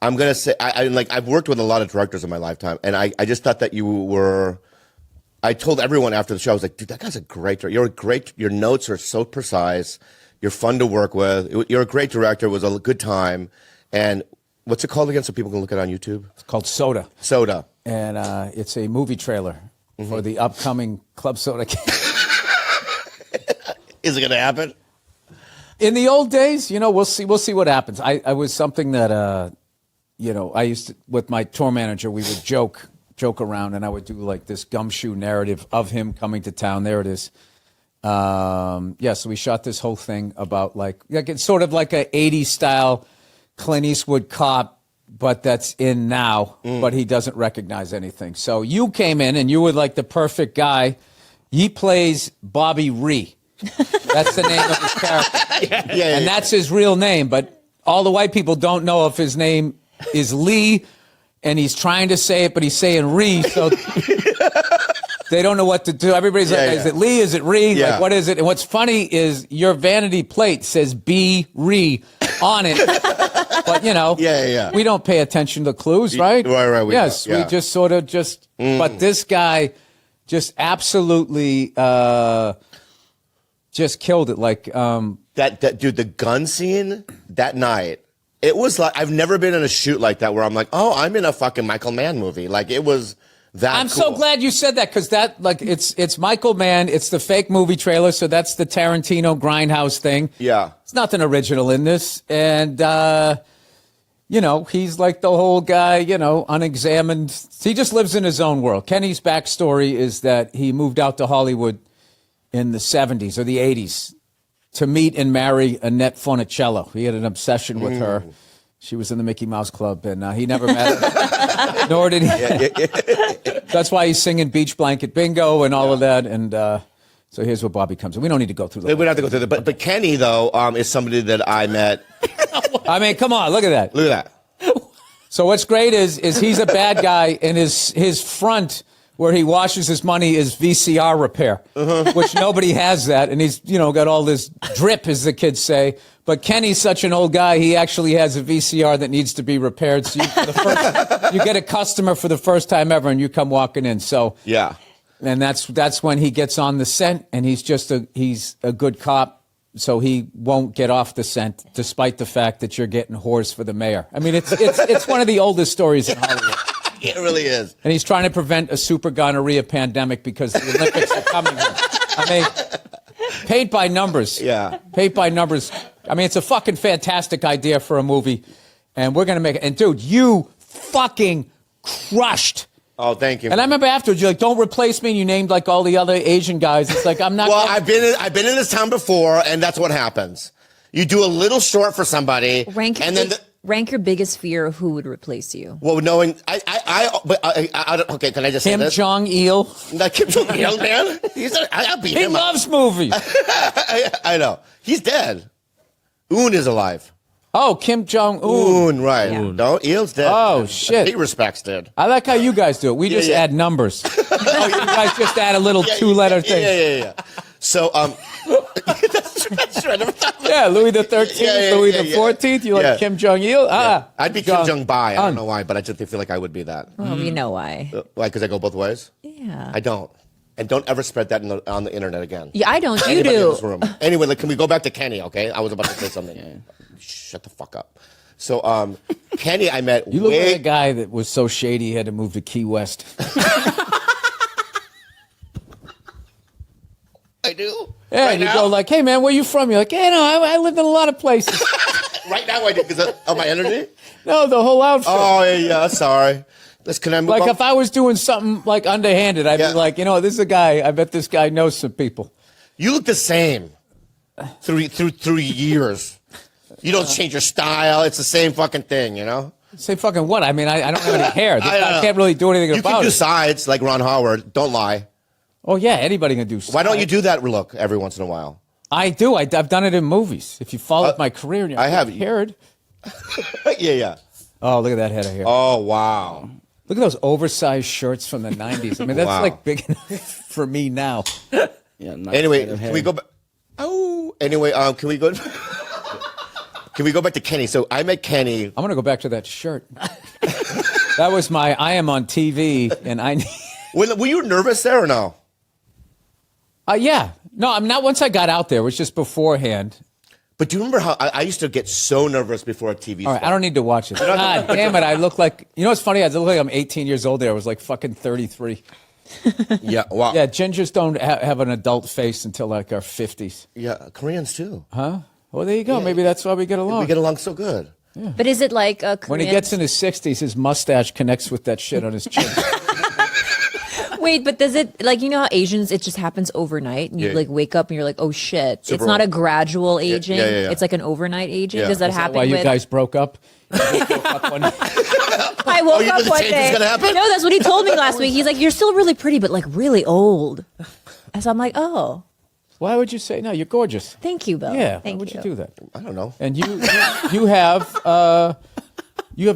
I'm gonna say I've worked with a lot of directors in my lifetime, and I just thought that you were. I told everyone after the show, I was like, dude, that guy's a great director. You're a great. Your notes are so precise. You're fun to work with. You're a great director. It was a good time. And what's it called again, so people can look it on YouTube? It's called Soda. Soda. And it's a movie trailer for the upcoming Club Soda game. Is it gonna happen? In the old days, we'll see what happens. I was something that I used to, with my tour manager, we would joke around, and I would do like this gumshoe narrative of him coming to town. There it is. So we shot this whole thing about like it's sort of like a 80s style Clint Eastwood cop, but that's in now, but he doesn't recognize anything. So you came in and you were like the perfect guy. He plays Bobby Ree. That's the name of his character. And that's his real name, but all the white people don't know if his name is Lee, and he's trying to say it, but he's saying Ree, so they don't know what to do. Everybody's like, is it Lee? Is it Ree? Yeah. Like, what is it? And what's funny is your vanity plate says B. Ree on it. But, we don't pay attention to clues, right? Right. We just sort of but this guy just absolutely just killed it. Like, that dude, the gun scene that night, it was like, I've never been in a shoot like that where I'm like, oh, I'm in a fucking Michael Mann movie. Like, it was that I'm cool. so glad you said that, because that, like, it's Michael Mann, it's the fake movie trailer, so that's the Tarantino Grindhouse thing. Yeah. It's nothing original in this, and, he's like the whole guy, unexamined. He just lives in his own world. Kenny's backstory is that he moved out to Hollywood in the 70s or the 80s to meet and marry Annette Funicello. He had an obsession with her. She was in the Mickey Mouse Club, and he never met her. Nor did he. That's why he's singing Beach Blanket Bingo and all of that. And so here's where Bobby comes in. We don't need to go through the. We don't have to go through that. But Kenny, though, is somebody that I met. I mean, come on, look at that. Look at that. So what's great is he's a bad guy, and his front where he washes his money is VCR repair, which nobody has that. And he's, got all this drip, as the kids say. But Kenny's such an old guy, he actually has a VCR that needs to be repaired. So you get a customer for the first time ever, and you come walking in. So yeah. And that's when he gets on the scent, and he's a good cop. So he won't get off the scent, despite the fact that you're getting whores for the mayor. I mean, it's one of the oldest stories in Hollywood. It really is. And he's trying to prevent a super gonorrhea pandemic because the Olympics are coming here. I mean, paint by numbers. Yeah. Paint by numbers. I mean, it's a fucking fantastic idea for a movie, and we're going to make it. And, dude, you fucking crushed. Oh, thank you. And I remember afterwards, you're like, don't replace me, and you named, like, all the other Asian guys. It's like, I'm not. Well, I've been in this town before, and that's what happens. You do a little short for somebody, Rank your biggest fear. Who would replace you? Well, knowing okay, can I just Kim say this? Jong-il. That Kim Jong-il, man. I'll beat him. He loves movies. I know. He's dead. Un is alive. Oh, Kim Jong-un. Right. Yeah. No, Il's dead. Oh, shit. He respects dead. I like how you guys do it. We just add numbers. Oh, you guys just add a little two-letter thing. Yeah. So, that's true. I never thought of it. Yeah, Louis the 13th, Louis the 14th. You like Kim Jong-il? I'd be Kim Jong-bai. I don't know why, but I just feel like I would be that. Well, you know why. Why? Because I go both ways? Yeah. I don't. And don't ever spread that on the internet again. Yeah, I don't. You Anybody in do. this room. Anyway, can we go back to Kenny, okay? I was about to say something. Shut the fuck up. So, Kenny, I met You look like a guy that was so shady he had to move to Key West. I do. Yeah, right and you now? go like, hey, man, where you from? You're like, hey, no, I lived in a lot of places. Right now I do because of my energy? No, the whole outfit. Oh, yeah, sorry. Can I move Like on? if I was doing something like underhanded, I'd be like, this is a guy. I bet this guy knows some people. You look the same through years. You don't change your style. It's the same fucking thing, Say fucking what? I mean, I don't have any hair. I can't really do anything You about can do it. sides like Ron Howard. Don't lie. Oh, yeah, anybody can do sides. Why don't you do that look every once in a while? I do. I've done it in movies. If you followed my career, I have. Heard. Yeah. Oh, look at that head of hair. Oh, wow. Look at those oversized shirts from the 90s. I mean, that's like big enough for me now. Yeah. Anyway, can we go back? Oh. Anyway, can we go? Can we go back to Kenny? So I met Kenny. I'm going to go back to that shirt. That was my, I am on TV, and I. Were you nervous there or no? Yeah. No, I'm not. Once I got out there, it was just beforehand. But do you remember how I used to get so nervous before a TV All right, I don't need to watch it. God damn it, I look like, you know what's funny? I look like I'm 18 years old there. I was like fucking 33. Yeah, wow. Yeah, gingers don't have an adult face until like our 50s. Yeah, Koreans too. Huh? Well, there you go. Maybe that's why we get along. We get along so good. But is it like a Korean... When he gets in his 60s, his mustache connects with that shit on his chin. Wait, but does it, like, you know how Asians, it just happens overnight? And you, like, wake up and you're like, oh, shit. Super it's not a gradual aging. Yeah. It's like an overnight aging. Yeah. Does that Is happen Why you with... guys broke up? I woke you up know the one change is day. gonna happen? No, that's what he told me last week. He's like, you're still really pretty, but, like, really old. And so I'm like, oh, Why would you say no? You're gorgeous. thank you, Bill. Yeah. Thank Why would you do that? I don't know. And you have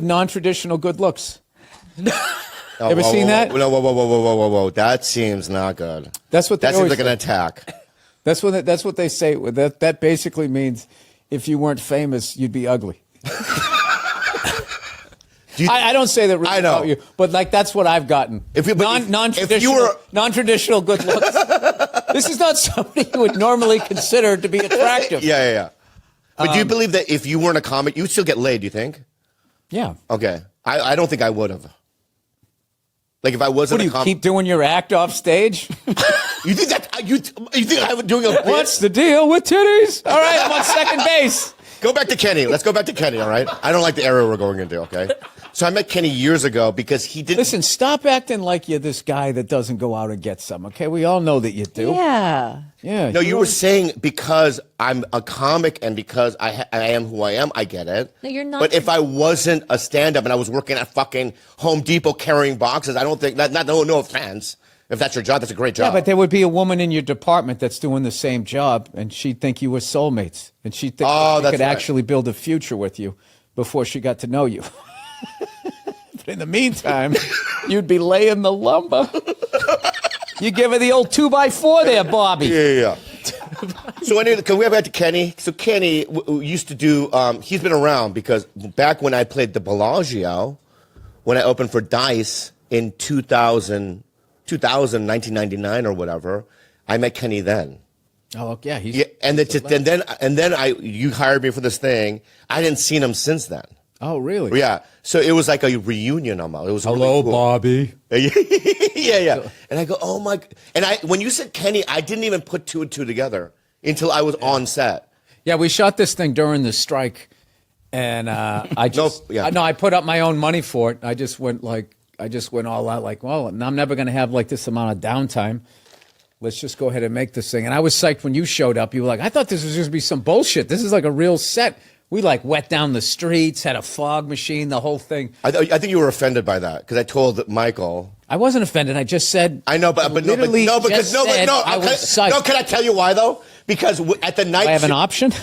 non-traditional good looks. Ever seen that? No, whoa. That seems not good. That's what they That seems always like an say. attack. That's what they say. That basically means if you weren't famous, you'd be ugly. I don't say that really I know. about you, but like that's what I've gotten. If you- but if- non-traditional, if you were- non-traditional good looks. This is not somebody you would normally consider to be attractive. Yeah. But do you believe that if you weren't a comic, you'd still get laid, do you think? Yeah. Okay. I don't think I would have. Like if I wasn't What do a you comic. keep doing your act off stage? You think that you think I'm doing a bit? What's the deal with titties? All right, I'm on second base. Go back to Kenny. Let's go back to Kenny, all right? I don't like the area we're going into, okay? So I met Kenny years ago because he didn't. Listen, stop acting like you're this guy that doesn't go out and get some, okay? We all know that you do. Yeah. Yeah. No, you were saying because I'm a comic and because I am who I am, I get it. No, you're not. But if I wasn't a stand-up and I was working at fucking Home Depot carrying boxes, I don't think, no offense. If that's your job, that's a great job. Yeah, but there would be a woman in your department that's doing the same job, and she'd think you were soulmates, and she'd think she that's could right. actually build a future with you before she got to know you. But in the meantime, you'd be laying the lumber. You give her the old 2x4 there, Bobby. Yeah. So anyway, can we go back to Kenny? So Kenny used to do, he's been around because back when I played the Bellagio, when I opened for Dice in 1999 or whatever, I met Kenny then. Oh, yeah. Yeah, and then you hired me for this thing. I didn't see him since then. Oh, really? Yeah, so it was like a reunion almost. It was really cool. Bobby. Yeah. And I go, oh my! And when you said Kenny, I didn't even put two and two together until I was on set. Yeah, we shot this thing during the strike, and I put up my own money for it. I just went all out. Like, well, I'm never going to have like this amount of downtime. Let's just go ahead and make this thing. And I was psyched when you showed up. You were like, I thought this was just be some bullshit. This is like a real set. We like wet down the streets, had a fog machine, the whole thing. I think you were offended by that because I told Michael. I wasn't offended. I just said. I know, but I was psyched. No. Can I tell you why though? Because at the night, I have an option. At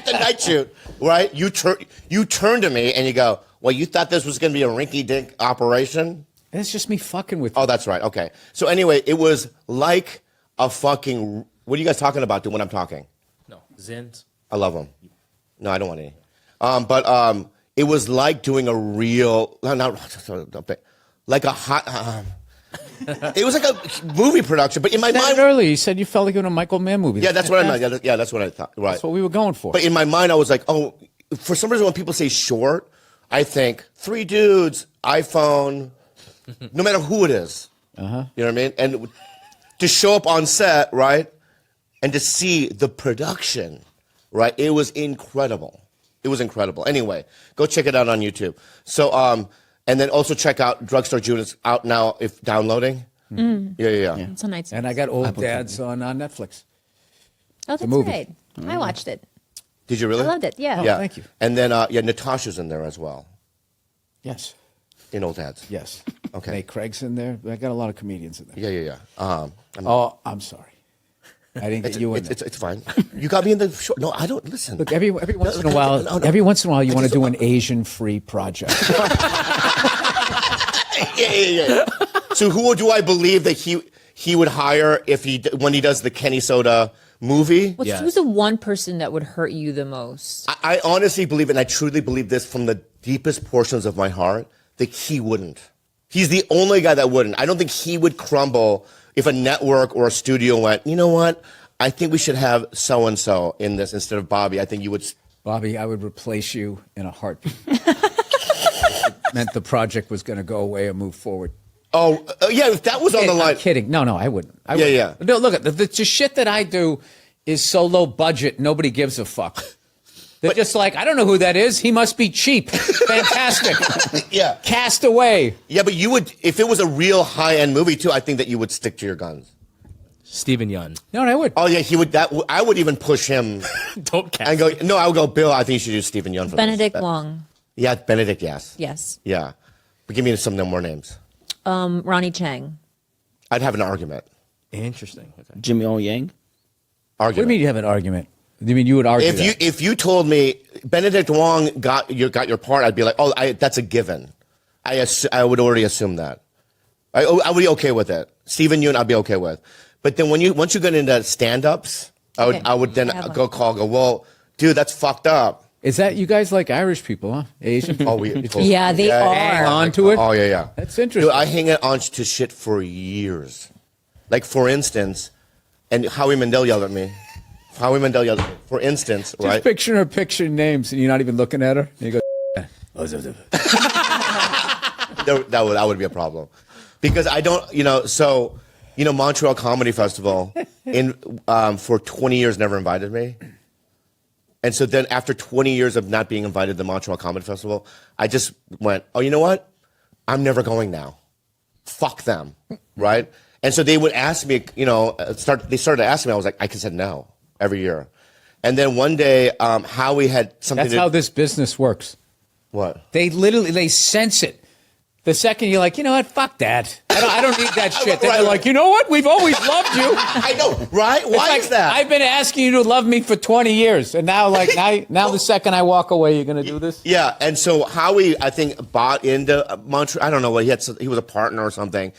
the night shoot, right? You turn to me and you go, "Well, you thought this was going to be a rinky-dink operation." It's just me fucking with you. Oh, that's right. Okay. So anyway, it was like a fucking. What are you guys talking about when I'm talking? No, Zins. I love them. No, I don't want any. But it was like doing a real, like a hot. It was like a movie production, but in my mind, earlier you said you felt like you were in a Michael Mann movie. Yeah, that's what I meant. Yeah, that's what I thought. Right. That's what we were going for. But in my mind, I was like, oh, for some reason, when people say short, I think 3 dudes, iPhone, no matter who it is. You know what I mean? And to show up on set, right, and to see the production. Right, it was incredible. It was incredible. Anyway, go check it out on YouTube. So, and then also check out Drugstore Judas out now if downloading. Yeah. It's on iTunes. And I got Old Dads on Netflix. Oh, that's movie. right. I watched it. Did you really? I loved it. Yeah. Oh, thank you. And then Natasha's in there as well Yes. in Old Dads. Yes. Okay. Nate Craig's in there. I got a lot of comedians in there. Yeah. I'm sorry. I didn't get you in there. It's fine. You got me in the short. No, I don't listen. Look, every once in a while, you want to do an Asian-free project. Yeah. So who do I believe that he would hire when he does the Kenny Soda movie. Who's the one person that would hurt you the most? I honestly believe, and I truly believe this from the deepest portions of my heart, that he wouldn't. He's the only guy that wouldn't. I don't think he would crumble if a network or a studio went, you know what? I think we should have so-and-so in this instead of Bobby. I think you would. Bobby, I would replace you in a heartbeat. It meant the project was going to go away and move forward. Oh, yeah, if that was on the line. I'm kidding. No, I wouldn't. Yeah. No, look, the shit that I do is so low budget, nobody gives a fuck. They're just like, I don't know who that is. He must be cheap. Fantastic. Yeah. Cast Away. Yeah, but you would, if it was a real high-end movie, too, I think that you would stick to your guns. Stephen Yeun. No, I would. Oh, yeah, he would. I would even push him. Don't cast And go, no, I would go, Bill, I think you should use Stephen Yeun for Benedict this. Wong. Yeah, Benedict, yes. Yes. Yeah. But give me some more names. Ronnie Chang. I'd have an argument. Interesting. Okay. Jimmy O Yang. What do you mean you have an argument? You mean you would argue If you told me Benedict Wong got your part, I'd be like, oh, that's a given. I would already assume that. I would be okay with it. Stephen Yeun, I'd be okay with. But then once you get into stand-ups, I would then go, well, dude, that's fucked up. Is that you guys like Irish people, huh? Asian people? Oh, Yeah, they are. Hang on to it? Oh, yeah. That's interesting. Dude, I hang on to shit for years. Like, for instance, and Howie Mandel yelled at me. For instance, Just right? picture names, and you're not even looking at her. And you go, that would be a problem. Because I don't, Montreal Comedy Festival for 20 years never invited me. And so then after 20 years of not being invited to the Montreal Comedy Festival, I just went, oh, you know what? I'm never going now. Fuck them, right? And so they would ask me, they started asking me. I was like, I said no every year. And then one day, Howie had something. That's how this business works. What? They sense it. The second you're like, you know what, fuck that. I don't need that shit. Then they're like, you know what, we've always loved you. I know, right? Why is that? I've been asking you to love me for 20 years, and now, now the second I walk away, you're gonna do this. Yeah, and so Howie, I think, bought into Montreal. I don't know what he was a partner or something,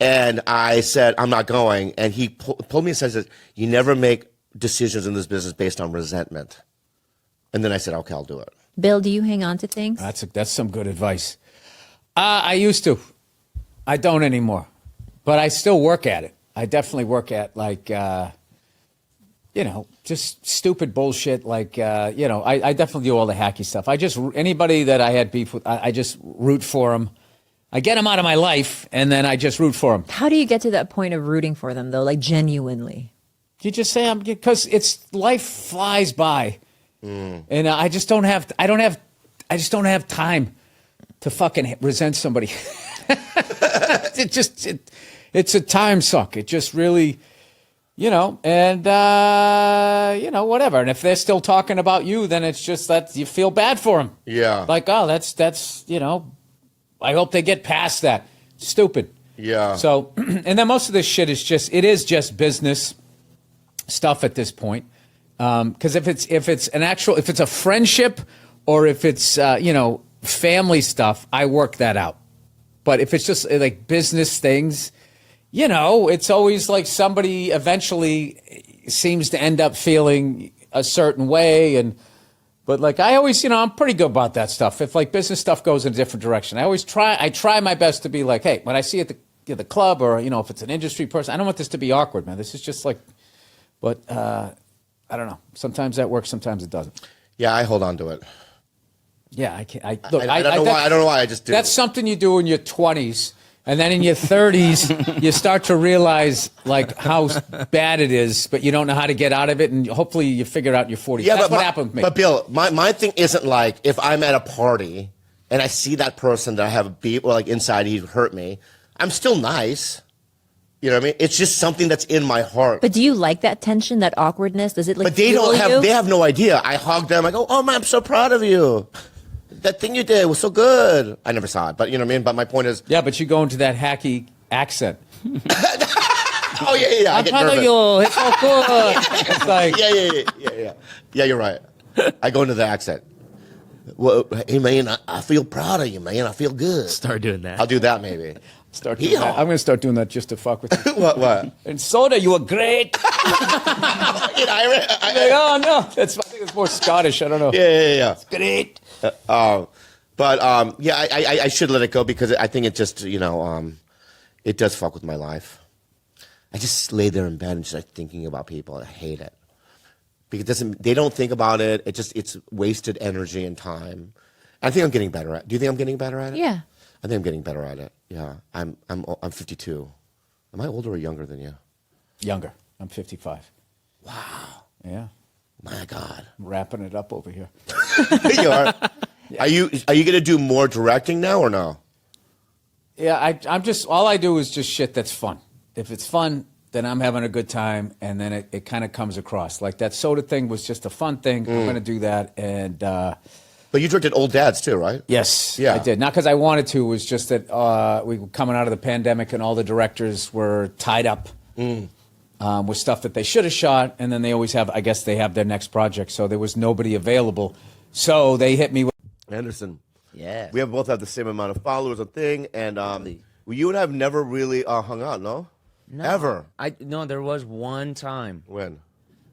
and I said I'm not going, and he pulled me and says, "You never make decisions in this business based on resentment." And then I said, "Okay, I'll do it." Bill, do you hang on to things? That's some good advice. I used to. I don't anymore. But I still work at it. I definitely work at, just stupid bullshit. I definitely do all the hacky stuff. Anybody that I had beef with, I just root for them. I get them out of my life, and then I just root for them. How do you get to that point of rooting for them, though, like genuinely? You just say, because life flies by. And I just don't have time to fucking resent somebody. It's a time suck. It just really, and whatever. And if they're still talking about you, then it's just that you feel bad for them. Yeah. Like, oh, that's I hope they get past that. Stupid. Yeah. So, and then most of this shit is just business stuff at this point. Because if it's a friendship or if it's family stuff, I work that out. But if it's just like business things, it's always like somebody eventually seems to end up feeling a certain way. But like I always, I'm pretty good about that stuff. If like business stuff goes in a different direction, I try my best to be like, hey, when I see it at the club or, if it's an industry person, I don't want this to be awkward, man. This is just like, but I don't know. Sometimes that works, sometimes it doesn't. Yeah, I hold on to it. Yeah, I can't. I don't know why. I just do. That's something you do in your 20s, and then in your 30s, you start to realize like how bad it is, but you don't know how to get out of it, and hopefully you figure it out in your 40s. Yeah, that's what happened with me. But Bill, my thing isn't like if I'm at a party and I see that person that I have a beef, or like inside he hurt me, I'm still nice. You know what I mean? It's just something that's in my heart. But do you like that tension, that awkwardness? Does it like? But they fuel don't have. you? They have no idea. I hug them. I go, "Oh man, I'm so proud of you. That thing you did was so good." I never saw it, but you know what I mean. But my point is, yeah, but you go into that hacky accent. oh yeah. I I'm get proud of nervous. you. It's so good. It's like Yeah, you're right. I go into the accent. Well, hey man, I feel proud of you, man. I feel good. Start doing that. I'll do that maybe. start doing that. I'm going to start doing that just to fuck with you. What? And Soda, you were great. Like, oh no, I think it's more Scottish. I don't know. Yeah. Great. I should let it go because I think it just, it does fuck with my life. I just lay there in bed and start thinking about people. I hate it because they don't think about it. It's wasted energy and time. I think I'm getting better at. Do you think I'm getting better at it? Yeah. I think I'm getting better at it. Yeah. I'm 52. Am I older or younger than you? Younger. I'm 55. Wow. Yeah. My God. I'm wrapping it up over here. You are. Are you going to do more directing now or no? Yeah, I'm just, all I do is just shit that's fun. If it's fun, then I'm having a good time, and then it kind of comes across. Like that soda thing was just a fun thing. I'm going to do that. And But you directed Old Dads too, right? yes, Yeah. I did. Not because I wanted to. It was just that we were coming out of the pandemic, and all the directors were tied up with stuff that they should have shot, and then they always have, I guess they have their next project, so there was nobody available. So they hit me with... Anderson. Yeah. We both have the same amount of followers on thing, and you and I have never really hung out, no? No. Ever. No, there was one time. When?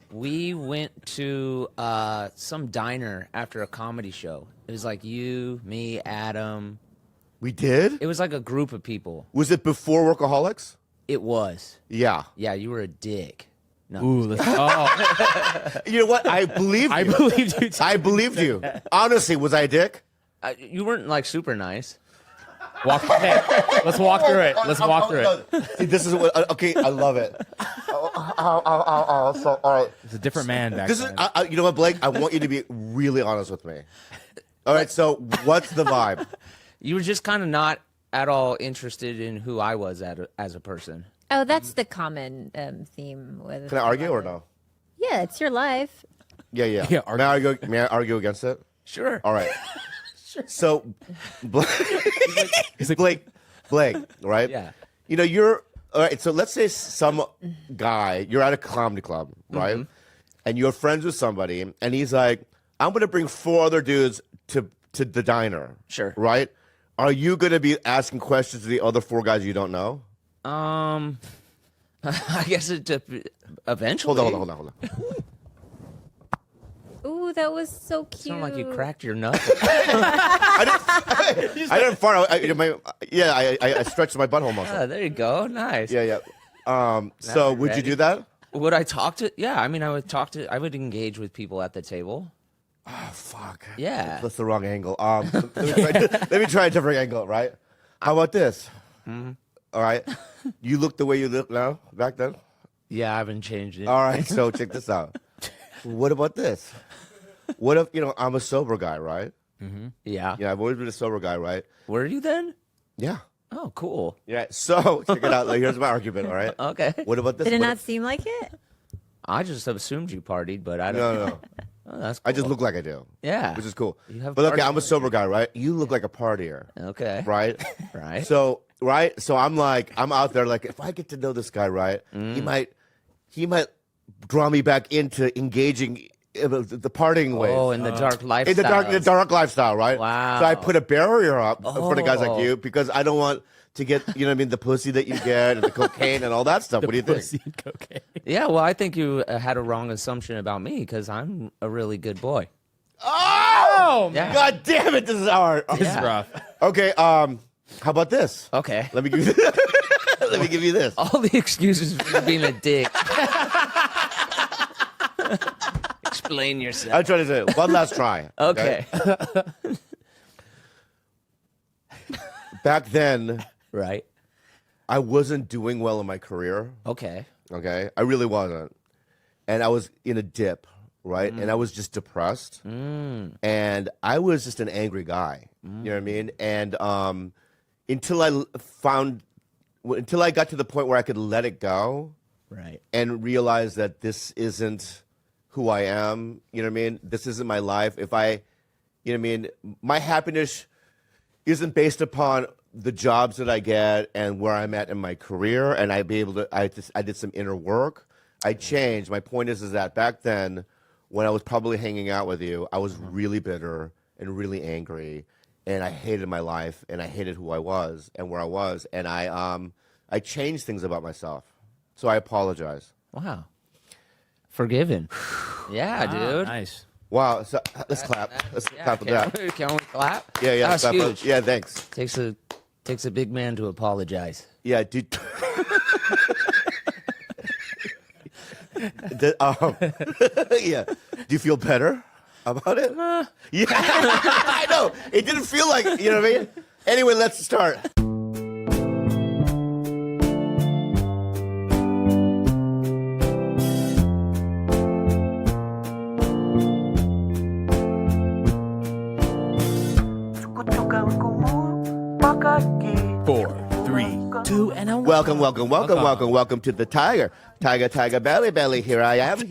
We went to some diner after a comedy show. It was like you, me, Adam. We did? It was like a group of people. Was it before Workaholics? It was. Yeah. Yeah, you were a dick. No. Ooh, oh, You know what? I believed you. I believed you. I believed you. Honestly, was I a dick? You weren't like super nice. Hey, let's walk through it. Let's walk through it. See, this is what. Okay, I love it. So, all right. It's a different man back This is. then. You know what, Blake? I want you to be really honest with me. All right. So, what's the vibe? You were just kind of not at all interested in who I was as a person. Oh, that's the common theme. With Can I argue or no? Yeah, it's your life. Yeah. Yeah, May I argue against it? Sure. All right. So, Blake, right? Yeah. You know, you're all right. So let's say some guy, you're at a comedy club, right? And you're friends with somebody, and he's like, "I'm going to bring 4 other dudes to the diner." Sure. Right? Are you going to be asking questions to the other 4 guys you don't know? I guess eventually. Hold on. Ooh, that was so cute. Sound like you cracked your nut. I didn't fart. I stretched my butthole muscle. There you go. Nice. Yeah. So you're would you ready. do that? Would I talk to? Yeah, I mean, I would engage with people at the table. Oh, fuck. Yeah. That's the wrong angle. Let me try a different angle, right? How about this? All right. You look the way you look now, back then? Yeah, I haven't changed it. All right, so check this out. What about this? What if, I'm a sober guy, right? Yeah. Yeah, I've always been a sober guy, right? Were you then? Yeah. Oh, cool. Yeah, so check it out. Like, here's my argument, all right? Okay. What about this? Did it What not if- seem like it? I just assumed you partied, but I don't. No. Oh, that's I just cool. look like I do. Yeah. Which is cool. You have But okay, party I'm a sober guy, right? You look like a partier, Okay. right? Right. So I'm out there like, if I get to know this guy, right, he might draw me back into engaging in the partying ways. Oh, in the dark lifestyle. In the dark lifestyle, right? Wow. So I put a barrier up in front of guys like you because I don't want to get, the pussy that you get and the cocaine and all that stuff. What do you think? Pussy and cocaine. Yeah. Well, I think you had a wrong assumption about me because I'm a really good boy. Oh, Yeah. God damn it! This is hard. This is rough. Okay, how about this? Okay. Let me give you. Let me give you this. All the excuses for being a dick. Explain yourself. I'm trying to say one last try. Okay. Back then, Right. I wasn't doing well in my career. Okay. Okay, I really wasn't, and I was in a dip, right? And I was just depressed, and I was just an angry guy. You know what I mean? And until I got to the point where I could let it go Right. and realize that this isn't who I am. You know what I mean? This isn't my life. If I, you know what I mean? My happiness isn't based upon the jobs that I get and where I'm at in my career. And I did some inner work. I changed. My point is that back then, when I was probably hanging out with you, I was really bitter and really angry, and I hated my life, and I hated who I was and where I was, and I changed things about myself. So I apologize. Wow. Forgiven. Yeah, dude. Nice. Wow. So let's clap. Let's clap for that. Can we clap? Yeah, That was clap for- huge. yeah, thanks. Takes a big man to apologize. Yeah, dude. Yeah. Do you feel better about it? Yeah. I know. It didn't feel like, you know what I mean? Anyway, let's start. Four, three, two, and a Welcome to the Tiger. Tiger, belly. Here I am.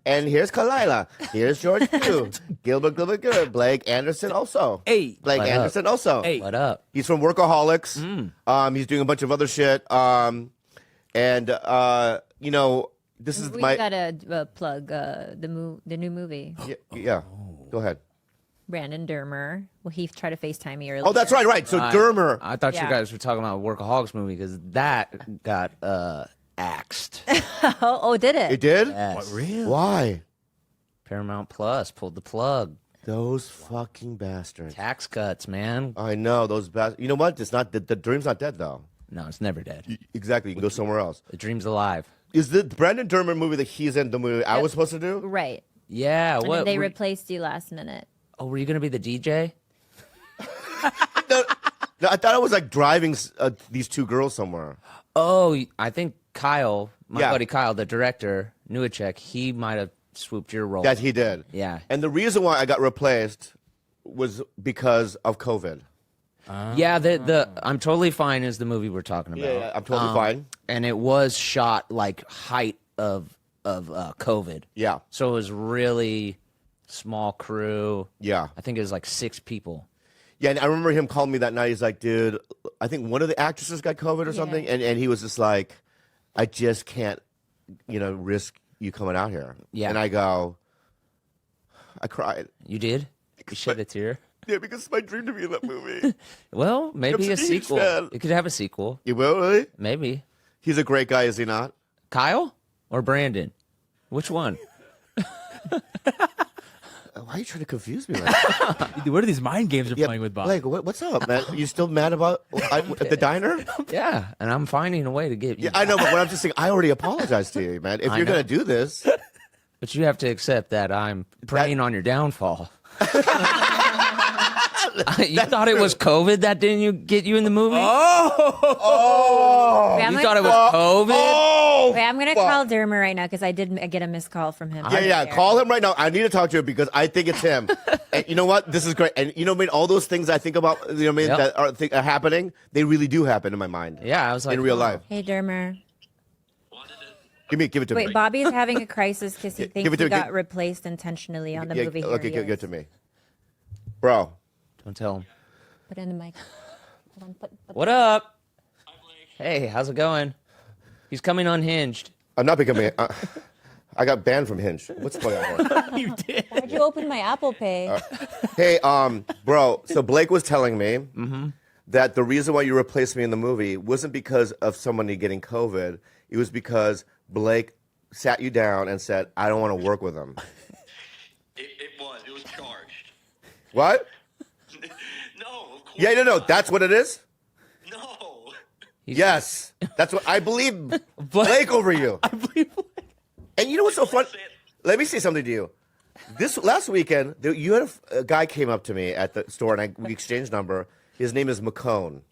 And here's Kalila. Here's George Q. Gilbert Good. Blake Anderson also. Hey. Blake What up? Anderson also. Hey. What up? He's from Workaholics. He's doing a bunch of other shit. You know, this is We my. gotta plug the new movie. Yeah. Go ahead. Brandon Dermer. Well, he tried to FaceTime me earlier. Oh, that's right. So Dermer. I thought Yeah. you guys were talking about a Workaholics movie because that got axed. Oh, did it? It did? Yes. Really? Why? Paramount Plus pulled the plug. Those fucking bastards. Tax cuts, man. I know those bastards. You know what? It's not the dream's not dead though. No, it's never dead. Exactly. You can go somewhere else. The dream's alive. Is the Brandon Dermer movie that he's in the movie I was supposed to do? Right. Yeah. And What? then they were, replaced you last minute. were you gonna be the DJ? No, I thought I was like driving these two girls somewhere. Oh, I think Kyle, my Yeah. buddy Kyle, the director, Newacek, he might have swooped your role. That he did. Yeah. And the reason why I got replaced was because of COVID. Yeah, the I'm Totally Fine is the movie we're talking about. Yeah, I'm totally fine. And it was shot like height of COVID. Yeah. So it was really small crew. Yeah. I think it was like 6 people. Yeah, and I remember him calling me that night. He's like, dude, I think one of the actresses got COVID or something. And he was just like, I just can't, risk you coming out here. Yeah. And I go, I cried. You did? You shed a tear? Yeah, because it's my dream to be in that movie. Well, maybe I'm a such a huge sequel. fan. It could have a sequel. You will, really? Maybe. He's a great guy, is he not? Kyle or Brandon? Which one? Why are you trying to confuse me like that? What are these mind games you're playing with, Bob? Blake, what's up, man? You still mad about at the diner? Yeah, and I'm finding a way to get you. Yeah, I know, but what I'm just saying, I already apologized to you, man. If I you're know. going to do this. But you have to accept that I'm preying on your downfall. You thought it was COVID that didn't get you in the movie? Wait, I'm You gonna thought it was call- COVID? Oh! Wait, I'm gonna call Dermer right now because I did get a missed call from him. Yeah, call him right now. I need to talk to him because I think it's him. And you know what? This is great. And you know what I mean? All those things I think about, you know what I mean, Yep. that are happening, they really do happen in my mind. Yeah, I was like, In real oh. life. Hey, Dermer. Give it to me. Wait, Bobby is having a crisis because he Give thinks it to he me. got replaced intentionally on the Yeah, movie. Here okay, he give is. it to me. Bro. Don't tell him. Put it in the mic. Hold on, put What up? Hey, how's it going? He's coming unhinged. I'm not becoming. I got banned from Hinge. What's going on here? You did. Why'd you open my Apple Pay? Hey, bro. So Blake was telling me that the reason why you replaced me in the movie wasn't because of somebody getting COVID. It was because Blake sat you down and said, "I don't want to work with him." It was charged. What? No, of course. Yeah, no. That's what it is. No. Yes, that's what I believe. Blake over you. I believe. And you know what's so fun? Let me say something to you. This last weekend, you had a guy came up to me at the store, and we exchanged number. His name is McCone.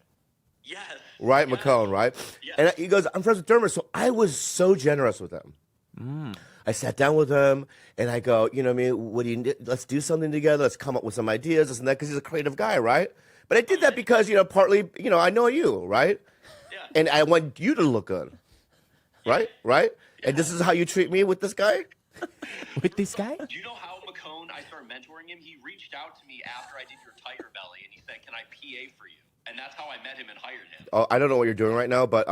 Yes. Right, Yes. McCone, right? Yes. And he goes, I'm friends with Dermer. So I was so generous with him. I sat down with him and I go, you know what I mean? What do you, let's do something together. Let's come up with some ideas, this and that, because he's a creative guy, right? But I did that because, partly, I know you, right? Yeah. And I want you to look good. Right? Right? And this is how you treat me with this guy? With this guy? Do you know how McCone, I started mentoring him? He reached out to me after I did your Tiger Belly and he said, can I PA for you? And that's how I met him and hired him. Oh, I don't know what you're doing right now, but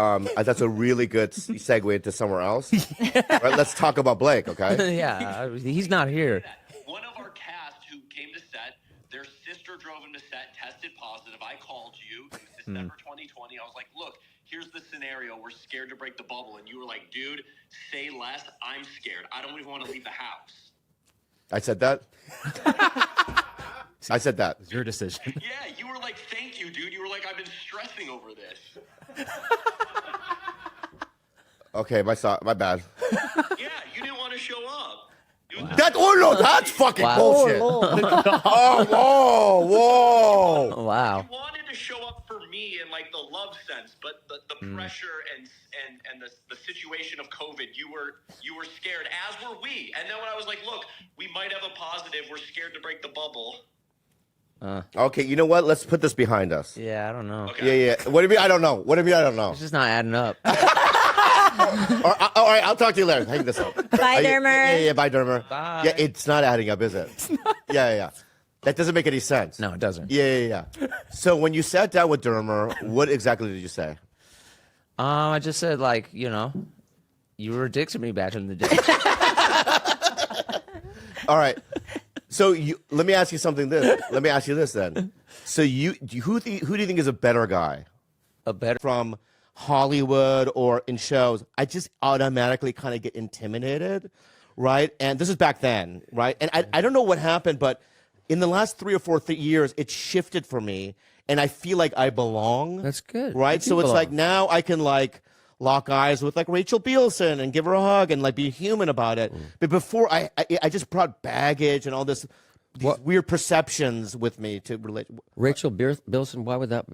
that's a really good segue into somewhere else. Right, let's talk about Blake, okay? Yeah, he's not here. One of our cast who came to set, their sister sister drove him to set, tested positive. I called you. It was December 2020. I was like, look, here's the scenario. We're scared to break the bubble. And you were like, dude, say less. I'm scared. I don't even want to leave the house. I said that. I said that. It's your decision. Yeah, you were like, thank you, dude. You were like, I've been stressing over this. Okay, my bad. Yeah, you didn't want to show up. That that's fucking bullshit. Oh, whoa. Wow. You wanted to show up for me in like the love sense, but the pressure and the situation of COVID, you were scared, as were we. And then when I was like, look, we might have a positive, we're scared to break the bubble. Okay, you know what? Let's put this behind us. Yeah, I don't know. Okay. Yeah. What do you mean? I don't know. What do you mean? I don't know. It's just not adding up. All right, I'll talk to you later. Hang this up. Bye, Dermer. Yeah, bye, Dermer. Bye. Yeah, it's not adding up, is it? Yeah. That doesn't make any sense. No, it doesn't. Yeah. So when you sat down with Dermer, what exactly did you say? I just said, like, you were a dick to me back in the day. All right. So let me ask you something. Let me ask you this then. So who do you think is a better guy? A better. From Hollywood or in shows? I just automatically kind of get intimidated, right? And this is back then, right? And I don't know what happened, but in the last 3 or 4 years, it shifted for me, and I feel like I belong. That's good. Right? You do So it's belong. like now I can like lock eyes with like Rachel Bielson and give her a hug and like be human about it. But before I just brought baggage and all these weird perceptions with me to relate. Rachel Bilson, why would that?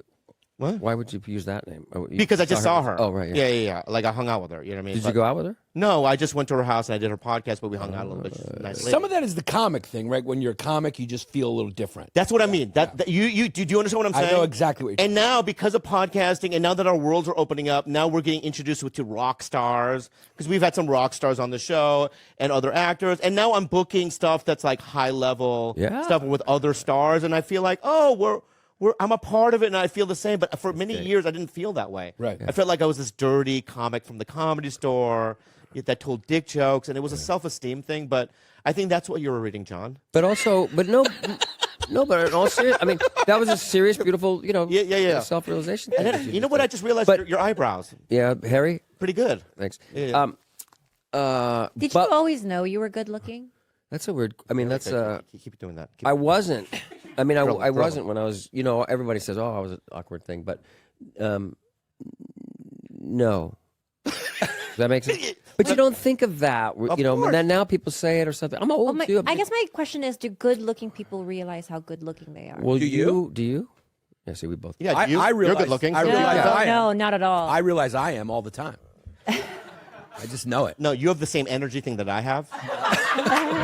What? Why would you use that name? Oh, you Because I just saw her. Oh, right. Yeah. Yeah. Like I hung out with her. You know what I mean? Did you go out with her? No, I just went to her house and I did her podcast, but we hung out a little bit. She's a nice lady. Some of that is the comic thing, right? When you're a comic, you just feel a little different. That's what I mean. That you do you understand what I'm I saying? know exactly what you're And now because of podcasting, and now that our worlds are opening up, now we're getting introduced to rock stars because we've had some rock stars on the show and other actors, and now I'm booking stuff that's like high level stuff with other stars, and I feel like I'm a part of it, and I feel the same. But for many years, I didn't feel that way. Right. I felt like I was this dirty comic from the Comedy Store that told dick jokes, and it was a self-esteem thing. But I think that's what you were reading, John. But but in all serious, I mean, that was a serious, beautiful, Yeah. self-realization. And thing then, that you know just what? did. I just realized But- your eyebrows, Yeah, Harry. pretty good. Thanks. Yeah. Did but- you always know you were good looking? That's a weird. I mean, that's Keep doing that. I wasn't. I mean, I Thrill. wasn't when I was. Everybody says, "Oh, I was an awkward thing," but no. Does that make sense? But you don't think of that, Of and course. then now people say it or something. I'm old too. I guess my question is, do good-looking people realize how good-looking they are? Well, Do you? Do you? Yeah. See, we both. Yeah, I you're realize- good looking. I so- realize no, I am. no, not at all. I realize I am all the time. I just know it. No, you have the same energy thing that I have.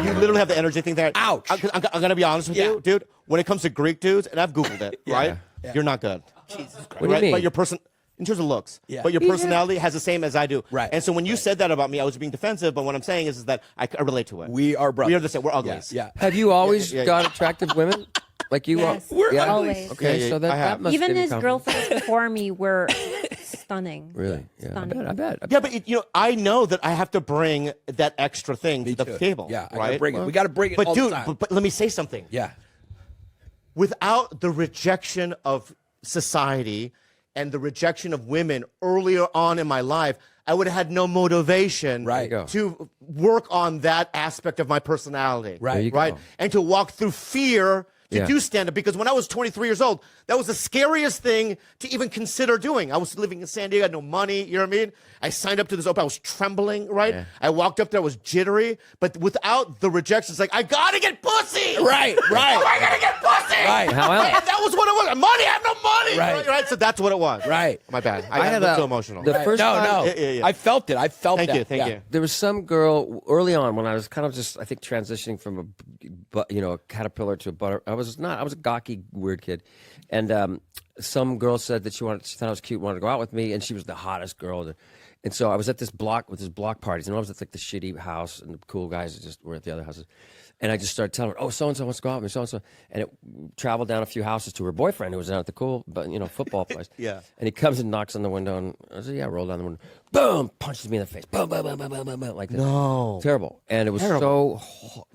You literally have the energy thing that. Ouch. I'm gonna be honest with Yeah. you, dude. When it comes to Greek dudes, and I've googled it, right? Yeah. You're not good. Jesus Christ. What do you mean? But your person, in terms of looks, Yeah. but your personality has the same as I do. Right. And so when you said that about me, I was being defensive. But what I'm saying is that I relate to it. We are brothers. We are the same. We're uglies. Yeah. Have you always Yeah. got attractive women? Like you Yes. are? We're yeah? always. Okay, Yeah, so I that have. must Even give you his confidence. girlfriends before me were stunning. Really? Yeah. Stunning. I bet. Yeah, but I know that I have to bring that extra thing to the too. table. Yeah, I right? gotta bring it. We gotta bring it But all the dude, time. but let me say something. Yeah. Without the rejection of society and the rejection of women earlier on in my life, I would have had no motivation Right. There you go. to work on that aspect of my personality. Right. There you Right. go. And to walk through fear to Yeah. do stand up, because when I was 23 years old, that was the scariest thing to even consider doing. I was living in San Diego, I had no money, you know what I mean? I signed up to this open, I was trembling, right? Yeah. I walked up there, I was jittery, but without the rejection, it's like, I gotta get pussy! Right. Right. I gotta get pussy! Right. How else? And that was what it was. Money, I have no money! Right. Right? So that's what it was. Right. My bad. I I had got a- so emotional. the first No, time- no. Yeah. I felt it. I felt Thank that. you, thank Yeah. you. There was some girl early on when I was kind of just, I think, transitioning from a caterpillar to a butter. I was a gawky, weird kid. And some girl said that she thought I was cute, wanted to go out with me, and she was the hottest girl. And so I was at this block with these block parties, and I was at like the shitty house, and the cool guys just were at the other houses. And I just started telling her, "Oh, so and so wants to go out with me, so and so," and it traveled down a few houses to her boyfriend who was down at the cool, but football place. Yeah. And he comes and knocks on the window, and I said, "Yeah," roll down the window, boom, punches me in the face, boom, boom, boom, boom, boom, boom, boom, like this. No. Terrible. And it was so,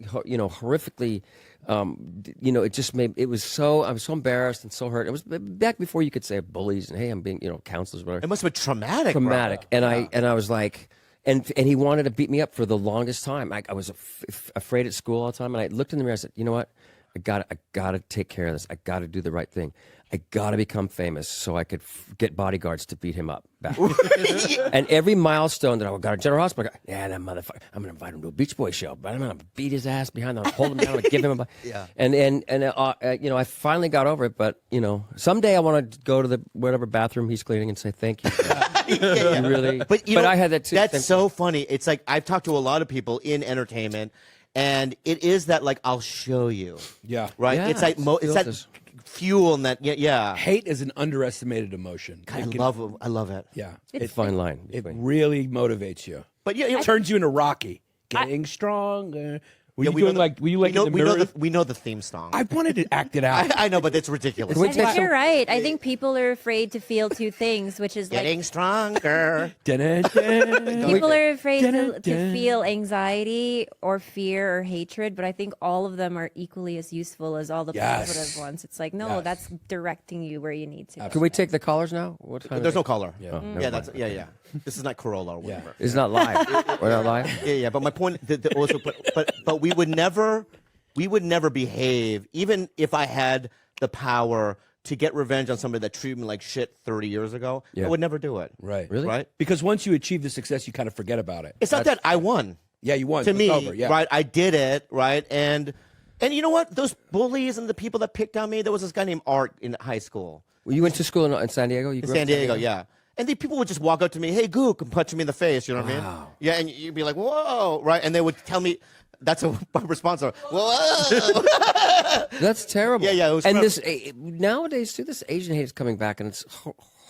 horrifically. It just made it was so. I was so embarrassed and so hurt. It was back before you could say bullies and hey, I'm being counselors, whatever. It must have been traumatic. Traumatic. Bro. And I was like. And he wanted to beat me up for the longest time. I was afraid at school all the time. And I looked in the mirror. I said, "You know what? I got to take care of this. I got to do the right thing. I got to become famous so I could get bodyguards to beat him up back." And every milestone that I got at General Hospital, I go, "Yeah, that motherfucker. I'm going to invite him to a Beach Boy show, but I'm going to beat his ass behind. I'm going to hold him down. I'm going to give him a." Yeah. And I finally got over it. But someday I want to go to the whatever bathroom he's cleaning and say thank you. You really. But I had that too. That's so funny. It's like I've talked to a lot of people in entertainment, and it is that like I'll show you. Yeah. Right. Yeah, it's like it's that fuel and that. Yeah. Hate is an underestimated emotion. I love it. Yeah. It's a fine line. It really motivates you. But It turns you into Rocky. Getting stronger. Were you in the mirror? We know the theme song. I wanted to act it out. I know, but it's ridiculous. I think you're right. I think people are afraid to feel two things, which is Getting like stronger. people are afraid to feel anxiety or fear or hatred, but I think all of them are equally as useful as all the Yes. positive ones. It's like, no, Yes. that's directing you where you need to. Can we take the callers now? What time There's is no it? caller. Oh, never Yeah, mind. yeah. This is not Corolla or whatever. It's not live. We're not live. Yeah. But my point, also, but we would never behave, even if I had the power to get revenge on somebody that treated me like shit 30 years ago. Yeah. I would never do it. Right. Really? Right. Because once you achieve the success, you kind of forget about it. It's not that I won. Yeah, you won. To It's me, over. Yeah. right? I did it, right? And you know what? Those bullies and the people that picked on me. There was this guy named Art in high school. Well, you went to school in San Diego? You In grew up San Diego, yeah. And the people would just walk up to me, "Hey, Gook," and punch me in the face. You know what I mean? Yeah, and you'd be like, "Whoa!" Right? And they would tell me, that's my response. Whoa! That's terrible. Yeah, it was and rough. this nowadays too, this Asian hate is coming back, and it's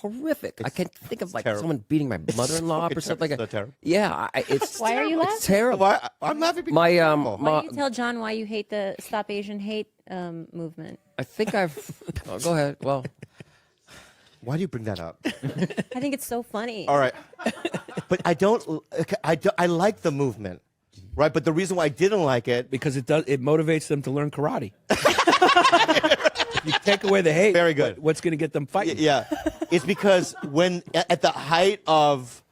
horrific. I can't think of like terrible. someone beating my mother-in-law up or something like so that. terrible. Yeah, it's Why are you laughing? It's terrible. Why? I'm laughing because My Why don't you tell John why you hate the Stop Asian Hate movement? I think I've. Oh, go ahead. Well, why do you bring that up? I think it's so funny. All right, but I don't. I like the movement, right? But the reason why I didn't like it, Because it motivates them to learn karate. If you take away the hate. Very good. What's going to get them fighting? yeah, it's because when at the height of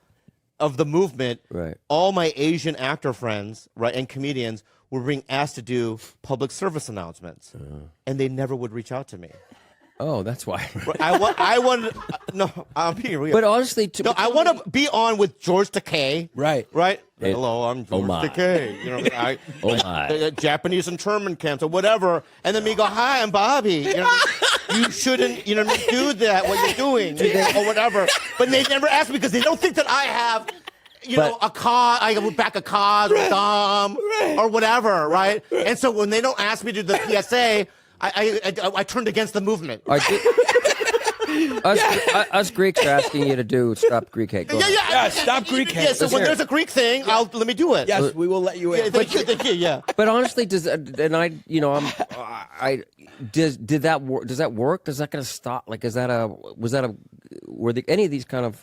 the movement, Right. all my Asian actor friends, right, and comedians were being asked to do public service announcements, and they never would reach out to me. oh, that's why. I wanted no. I'm being real. But honestly, no, I want to be on with George Takei. Right. Right. Hey, Hello, I'm George my. Takei. You know, Oh, my. Japanese internment camps or whatever, and then me go, "Hi, I'm Bobby." You know, you shouldn't, do that. What you're doing, or whatever. But they never ask me because they don't think that I have. A cause, I would back a cause or Dom or whatever, right? And so when they don't ask me to do the PSA, I turned against the movement. Us Greeks are asking you to do Stop Greek Hate. Go ahead. Yeah, stop Greek hate. Yeah, so when there's a Greek thing, let me do it. Yes, we will let you in. Thank you, yeah. But honestly, did that work? Does that work? Is that going to stop? Like, were any of these kind of?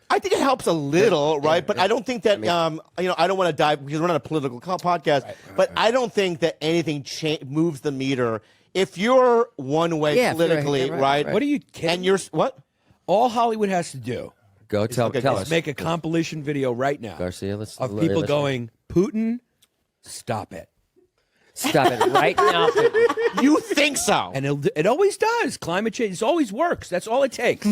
I think it helps a little, right? But I don't think that, I don't want to dive because we're not a political podcast. But I don't think that anything moves the meter. If you're one way politically, right? What are you kidding? And you're what? All Hollywood has to do Go tell is us. make a compilation video right now Garcia, of people going, "Putin, stop it." Stop it right now. You think so? And it always does. Climate change, it always works. That's all it takes.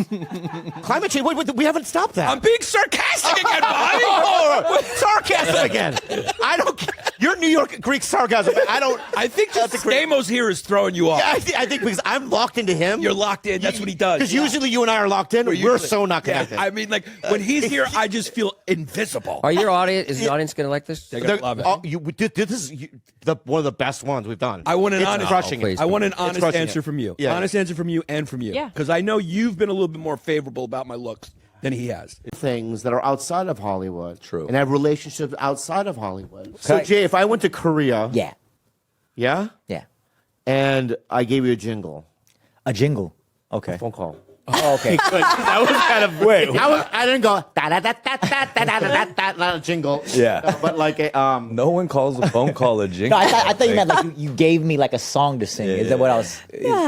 Climate change? Wait, we haven't stopped that. I'm being sarcastic again, Bobby. Sarcasm again. I don't. Your New York Greek sarcasm. I think just Stamos here is throwing you off. Yeah, I think because I'm locked into him. You're locked in. That's what he does. Because usually you and I are locked in. We're so not connected. I mean, like when he's here, I just feel invisible. Are your audience? Is the audience going to like this? They're gonna love it. This is one of the best ones we've done. I want an It's honest, crushing please. it. I want an honest crushing answer it. from you. Yeah. Honest answer from you and from you. Yeah. Because I know you've been a little bit more favorable about my looks than he has. Things that are outside of Hollywood. True. And have relationships outside of Hollywood. So, Jay, if I went to Korea, Yeah. Yeah? Yeah. And I gave you a jingle. A jingle. Okay. Phone call. Oh, okay. That was kind of wait. I didn't go da da da da da da da da da not a jingle. Yeah. No, but like a No one calls a phone call a jingle. No, I thought you meant like you gave me like a song to sing. Is that what I was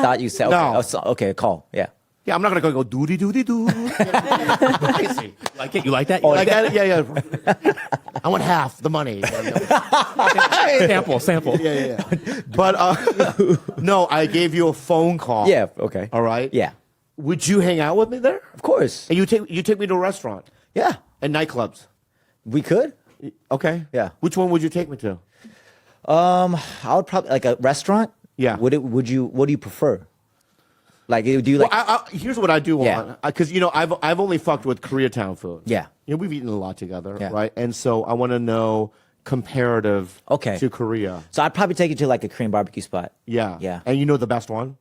thought you said? Okay. No. Okay, a call. Yeah. Yeah, I'm not gonna go doody doody doo. Crazy. Like it? You like that? Oh, like that? Yeah. I want half the money. Sample. Yeah. But no, I gave you a phone call. Yeah. Okay. All right. Yeah. Would you hang out with me there? Of course. And you take me to a restaurant Yeah. and nightclubs. We could. Okay. Yeah. Which one would you take me to? I would probably like a restaurant. Yeah. What do you prefer? Like, do you like? Well, here's what I do Yeah. want, because I've only fucked with Koreatown food. Yeah. We've eaten a lot together, Yeah. right? And so I want to know comparative Okay. to Korea. So I'd probably take you to like a Korean barbecue spot. Yeah. Yeah. And you know the best one?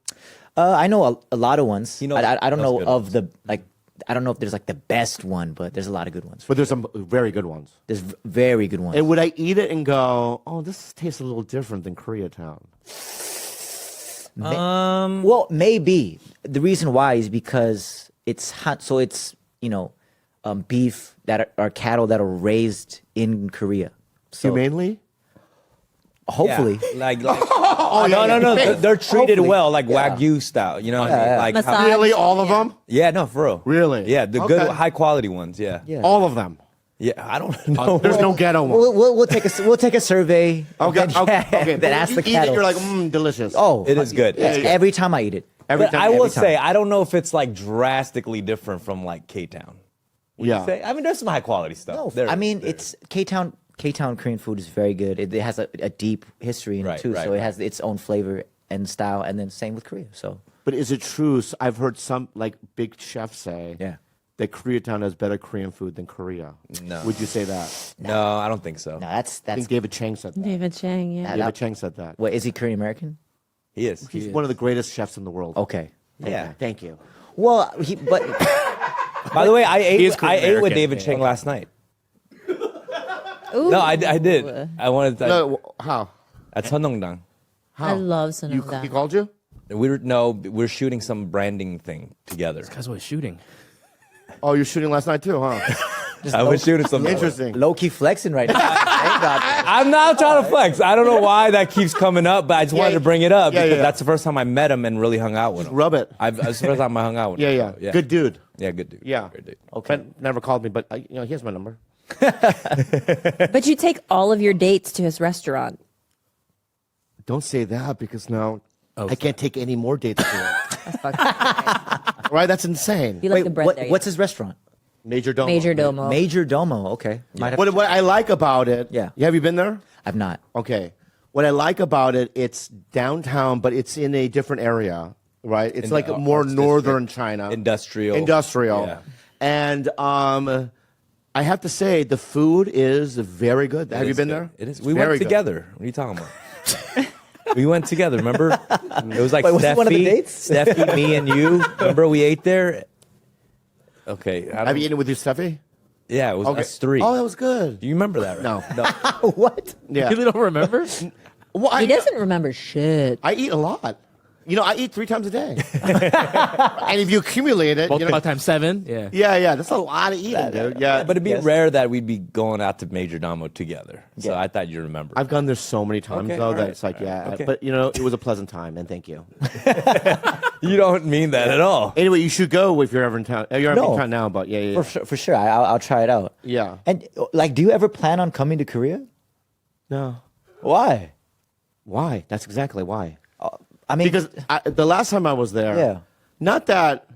I know a lot of ones. You know I don't those know good of ones. the like. I don't know if there's like the best one, but there's a lot of good ones. But there's some very good ones. There's very good ones. And would I eat it and go, oh, this tastes a little different than Koreatown? Well, maybe the reason why is because it's hot. So it's beef that are cattle that are raised in Korea. So Humanely? hopefully, Like no. They're treated Hopefully. well, like Yeah. Wagyu style. You know what I mean? Like Massage. Really, all of them? yeah, no, for real. Really? Yeah, the good, Okay. high quality ones. Yeah. Yeah. All of them. Yeah, I don't know. There's no ghetto one. we'll take a survey. Okay. and then But ask you the eat cattle. it, you're like, delicious. Oh, It is good. yes, Yeah. every time I eat it. Every But time. I will every time. say, I don't know if it's like drastically different from like K Town. Yeah. I mean, there's some high quality stuff. No, There I is, mean there it's K-Town Korean food is very good. It has a deep history in Right, it too, right, so it right. has its own flavor and style. And then same with Korea. So But is it true? I've heard some like big chefs say Yeah. that Koreatown has better Korean food than Korea. No. Would you say that? No, I don't think so. no, I that's think David Chang said that. David Chang, yeah. David Chang said that. what is he Korean American? He is. He's one of the greatest chefs in the world. Okay. Yeah. Thank you. Well, but By the way, I is ate Korean with American. David Yeah. Chang last night. Ooh. No, I did. I wanted to No, how? at Seondeokdang. I love He Sunam. called you? We're shooting some branding thing together. That's what shooting. Oh, you're shooting last night too, huh? I was shooting some. Interesting. low key flexing right now. Thank God. I'm not trying to flex. I don't know why that keeps coming up, but I just wanted to bring it up Yeah, because yeah. that's the first time I met him and really hung out with him. Rub it. That's the first time I hung out with him. Yeah. Good dude. Yeah, good dude. Yeah. Good dude. Okay. But never called me, but here's my number. But you take all of your dates to his restaurant. Don't say that because now I can't take any more dates to it. Right? That's insane. You like the bread there. What's his restaurant? Major Domo. Major Domo. Major Domo. Okay. Might have What I like about it, Yeah. Have you been there? I've not. Okay. What I like about it, it's downtown, but it's in a different area, right? It's In like the more arts northern district. China. Industrial. Industrial. Yeah. And I have to say, the food is very good. Have you been there? It is. It's We very went good. together. What are you talking about? We went together. Remember? It was like Wait, was it Steffi, one of the dates? Steffi, me, and you. Remember we ate there? Okay. Have you eaten with your Steffi? Yeah, it was us three. Oh, that was good. Do you remember that? Right? No. What? Yeah. You really don't remember? Well, He doesn't remember shit. I eat a lot. I eat 3 times a day. And if you accumulate it, Multiply times 7. Yeah. yeah, that's a lot of eating, dude. Yeah, But it'd be Yes. rare that we'd be going out to Major Domo together. So I thought you remember. I've gone there so many times, Okay, though, all that right, it's like, all right, yeah. okay. But, it was a pleasant time, and thank you. You don't mean that at all. Anyway, you should go if you're ever in town. You're ever No. in town now, but yeah. For sure. I'll try it out. Yeah. And like, do you ever plan on coming to Korea? No. Why? Why? That's exactly why. I mean, Because the last time I was there, Yeah. not that.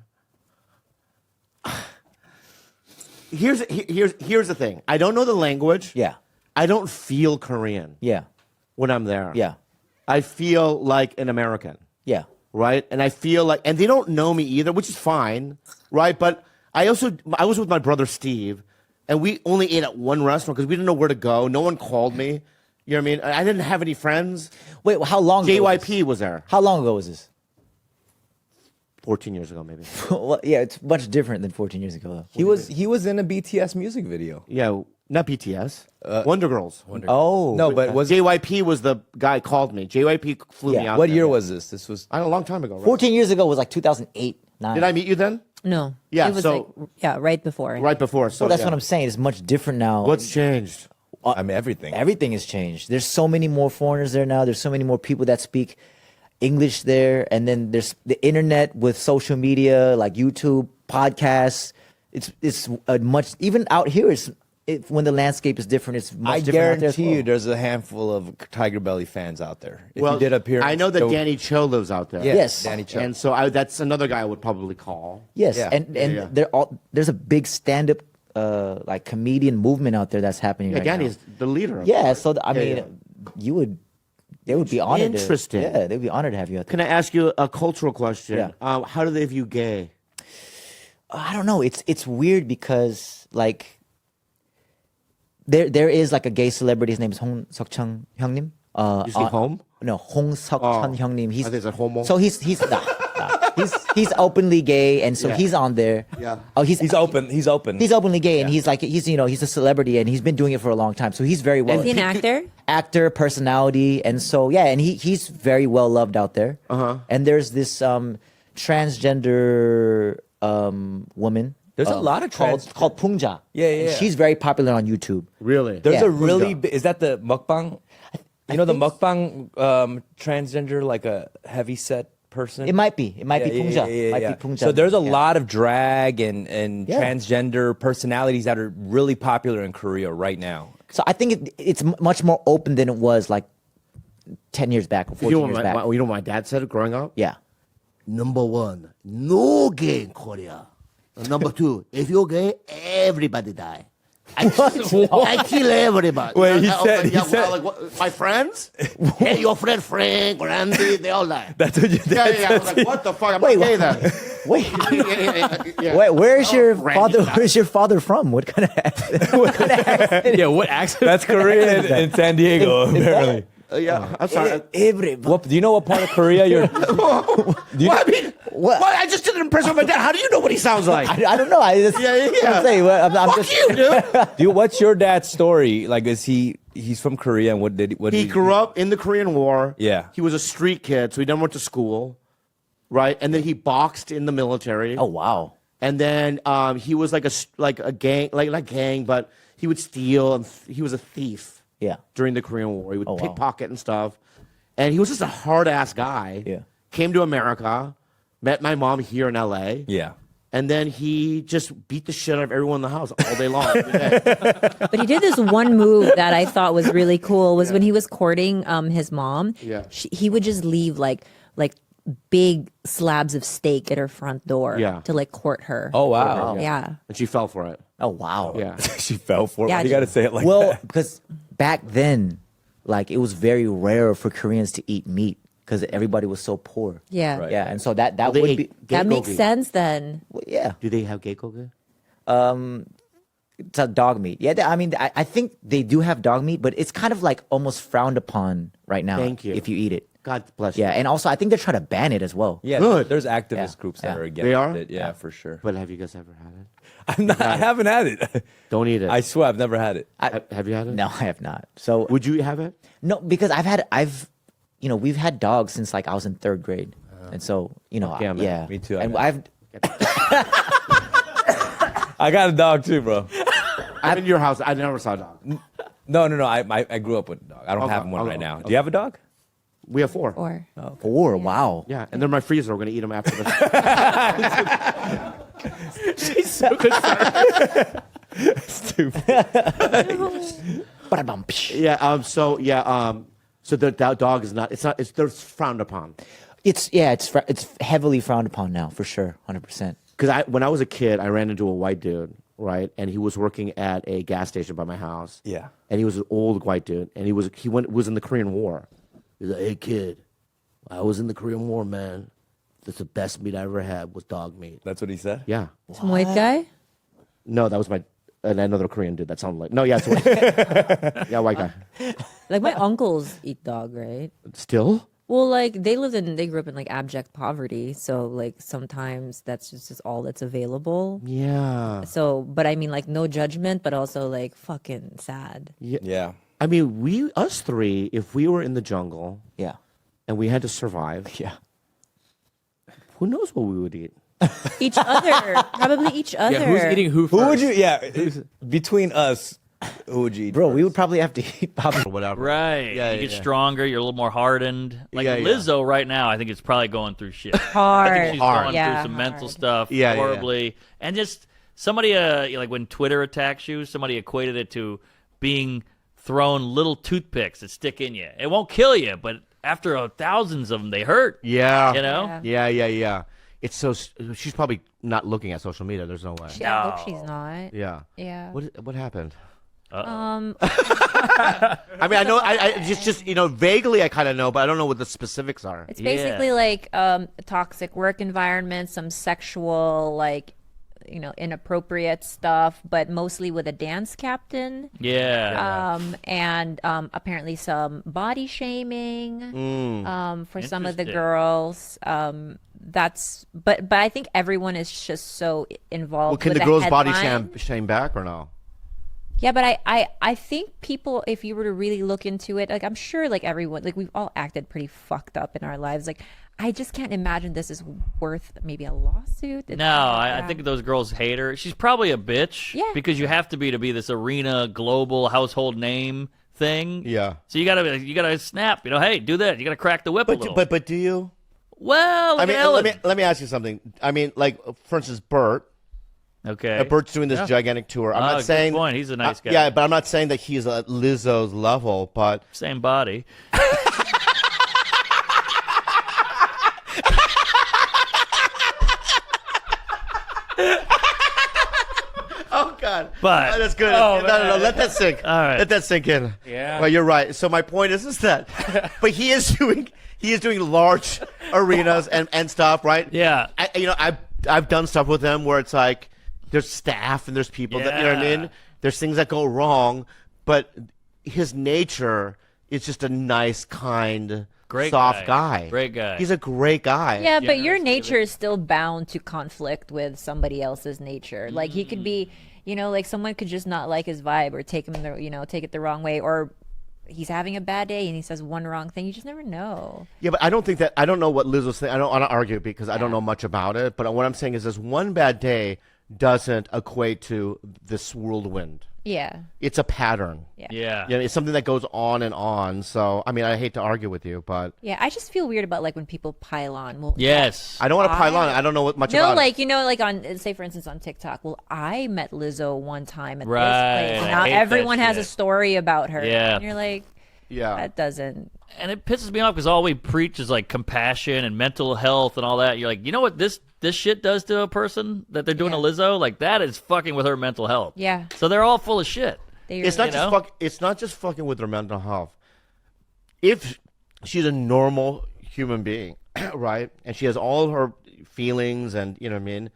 Here's the thing. I don't know the language. yeah, I don't feel Korean yeah, when I'm there. yeah, I feel like an American, yeah. right? And I feel like, and they don't know me either, which is fine, right? But I was with my brother Steve, and we only ate at one restaurant because we didn't know where to go. No one called me. You know what I mean? I didn't have any friends. Wait, how long? ago was JYP was there. this? How long ago was this? 14 years ago, maybe. Well, yeah, it's much different than 14 years ago. Though. He was in a BTS music video. Yeah. Not BTS. Wonder Girls. Oh, No, but was JYP was the guy called me. JYP flew me out. what there. year was this? This was I don't know, a long time ago. Right? 14 years ago was like 2008, 9. Did I meet you then? No. Yeah, It was so- right before. Right before. So Well, that's yeah. what I'm saying. It's much different now. What's changed? I mean everything. Everything has changed. There's so many more foreigners there now. There's so many more people that speak English there. And then there's the internet with social media like YouTube, podcasts. It's a much, even out here, when the landscape is different, it's much I different out there as guarantee well. you there's a handful of Tiger Belly fans out there. If Well, you did appear, I know that Danny Cho lives out there. Yeah, Yes. Danny Cho. And so that's another guy I would probably call. Yes, Yeah. and Yeah. there's a big stand-up like comedian movement out there that's happening Yeah, right Danny's now. the leader. Of Yeah, it. so I mean, they would be honored. Interesting. Yeah, they'd be honored to have you out there. Can I ask you a cultural question? Yeah. How do they view gay? I don't know. It's weird because like there is like a gay celebrity. His name is Hong Seok-chang 형님. You speak home? No, Hong Seok-chan 형님. I think it's a homo. So he's he's openly gay, and so Yeah. he's on there. Yeah. Oh, He's open. He's open. He's openly gay, and he's he's a celebrity, and he's been doing it for a long time. So he's very well. Is he an actor? Actor, personality, and so yeah, and he's very well loved out there. And there's this transgender woman. There's a lot of called Pungja. Yeah, yeah, And yeah. she's very popular on YouTube. Really? There's Yeah. a really is that the mukbang? You know the think mukbang transgender like a heavy set person. It might be. It might be Pungja. Might be Pungja. So there's a Yeah. lot of drag and Yeah. transgender personalities that are really popular in Korea right now. So I think it's much more open than it was like 10 years back or 14 You know, years what back. you know what my dad said growing up? Yeah. Number one, no gay in Korea. Number two, if you're gay, everybody die. I kill everybody. Wait, he I was said- like, he yeah, said- well, like, what, my friends? Hey, your friend Frank, Randy, they all die. That's what you Yeah, did. yeah. I was like, what the fuck? I'm Wait, not gay then. Wait, Yeah. wait, where's your Randy father? died. Where's your father from? What kind of accent? Yeah, what accent? That's Korean in San Diego, apparently. Yeah, I'm sorry. Everybody. What, do you know what part of Korea you're? Well, I mean, What? well, I just did an impression of my dad. How do you know what he sounds like? I don't know. Yeah. I'm saying, I'm Fuck just. you, dude. Dude, what's your dad's story? Like, is he's from Korea, and what did He grew up in the Korean War. Yeah. He was a street kid, so he never went to school, right? And then he boxed in the military. Oh wow. And then he was like a gang, like gang, but he would steal, and he was a thief. Yeah. During the Korean War, he would Oh, wow. pickpocket and stuff, and he was just a hard ass guy. Yeah. Came to America, met my mom here in L.A. Yeah. And then he just beat the shit out of everyone in the house all day long. every day. But he did this one move that I thought was really cool was when he was courting his mom. Yeah. He would just leave like big slabs of steak at her front door Yeah. to like court her. Oh wow. Yeah. And she fell for it. Oh wow. Yeah. She fell for it. Yeah, Why you got to say it like Well, that? because back then, like it was very rare for Koreans to eat meat because everybody was so poor. Yeah. Right. Yeah, and so that They would ate be That makes gekogi. sense then. yeah. Do they have gekogi? It's a dog meat. Yeah, I mean, I think they do have dog meat, but it's kind of like almost frowned upon right now. Thank you. If you eat it. God bless you. Yeah, and also I think they're trying to ban it as well. Yeah, Good. there's activist Yeah. groups that Yeah. are against They are? it. Yeah, for sure. But have you guys ever had it? I'm not, I haven't had it. Don't eat it. I swear I've never had it. Have you had it? No, I have not. So Would you have it? no, because we've had dogs since like I was in 3rd grade, and so yeah, man. yeah, Me too, I And bet. I've I got a dog too, bro. I'm in your house. I never saw a dog. No. I grew up with a dog. I don't Okay, have one okay, right now. Do okay. you have a dog? We have 4. Or 4. Wow. Yeah, and they're in my freezer. We're gonna eat them after this. She's so concerned. Stupid. Ba-da-bum. Yeah. So the dog is not. It's not. It's they're frowned upon. It's heavily frowned upon now for sure, 100%. Because when I was a kid, I ran into a white dude, right? And he was working at a gas station by my house. Yeah. And he was an old white dude, and he was in the Korean War. He's like, hey, kid, I was in the Korean War, man. That's the best meat I ever had was dog meat. That's what he said. Yeah. some white guy? No, that was another Korean dude. That sounded like no. Yeah, it's white. Yeah, white guy. Like my uncles eat dog, right? Still? Well, like they grew up in like abject poverty, so like sometimes that's just all that's available. Yeah. So, but I mean, like no judgment, but also like fucking sad. Yeah. I mean, us three, if we were in the jungle Yeah. and we had to survive, Yeah. who knows what we would eat? Each other, probably each other. Yeah, who's eating who first? Who would you? Yeah, between us, who would you eat? Bro, we first? would probably have to eat probably. Or whatever. Right. Yeah, you get yeah. stronger. You're a little more hardened. Like Yeah, yeah. Lizzo right now, I think it's probably going through shit. Hard. I think she's Hard. going Yeah, through some mental hard. stuff Yeah, yeah, yeah. horribly. And just somebody, like when Twitter attacks you, somebody equated it to being thrown little toothpicks that stick in you. It won't kill you, but after thousands of them, they hurt. Yeah. You know? Yeah. It's so. She's probably not looking at social media. There's no way. I hope she's not. Yeah. Yeah. What happened? Um, I mean, I know. I just vaguely I kind of know, but I don't know what the specifics are. it's basically like a toxic work environment, some sexual like inappropriate stuff, but mostly with a dance captain. Yeah. And apparently some body shaming for some of the Interesting. girls. But I think everyone is just so involved. Well, can with the girls body headline. shame back or no? Yeah, but I think people, if you were to really look into it, like I'm sure like everyone, like we've all acted pretty fucked up in our lives. Like I just can't imagine this is worth maybe a lawsuit. No, I think those girls hate her. She's probably a bitch. Yeah. Because you have to be this arena global household name thing. Yeah. So you gotta snap. Hey, do that. You gotta crack the whip a little. But do you? Well, I mean, Ellen. let me ask you something. I mean, like for instance, Bert. Okay. Bert's doing this gigantic tour. I'm not good saying point. He's a nice guy. Yeah, but I'm not saying that he's at Lizzo's level. But Same body. oh god, But- that's good. Oh, no, let that sink. All right. Let that sink in. Yeah. Well, you're right. So my point is that, but he is doing large arenas and stuff, right? Yeah. I've done stuff with him where it's like there's staff and there's people that you know what I Yeah. mean. There's things that go wrong, but his nature is just a nice, kind, Great soft guy. guy. Great guy. He's a great guy. Yeah, but your nature is still bound to conflict with somebody else's nature. Like he could be, like someone could just not like his vibe or take him take it the wrong way, or he's having a bad day and he says one wrong thing. You just never know. Yeah, but I don't know what Liz was saying. I don't want to argue because I don't know much about it. But what I'm saying is this one bad day doesn't equate to this whirlwind. Yeah. It's a pattern. Yeah. It's something that goes on and on. So, I mean, I hate to argue with you, but Yeah, I just feel weird about like when people pile on. Well, Yes. I don't want to pile on. I don't know much no, about like it. like on say for instance on TikTok. Well, I met Lizzo one time at Right, this place. I And now hate that everyone has a shit. story about her. Yeah. And you're like, Yeah. that doesn't. And it pisses me off because all we preach is like compassion and mental health and all that. You're like, you know what this shit does to a person that they're doing to Lizzo? Like that is fucking with her mental health. Yeah. So they're all full of shit. It's not it's not just fucking with her mental health. If she's a normal human being, right, and she has all her feelings and you know what I mean,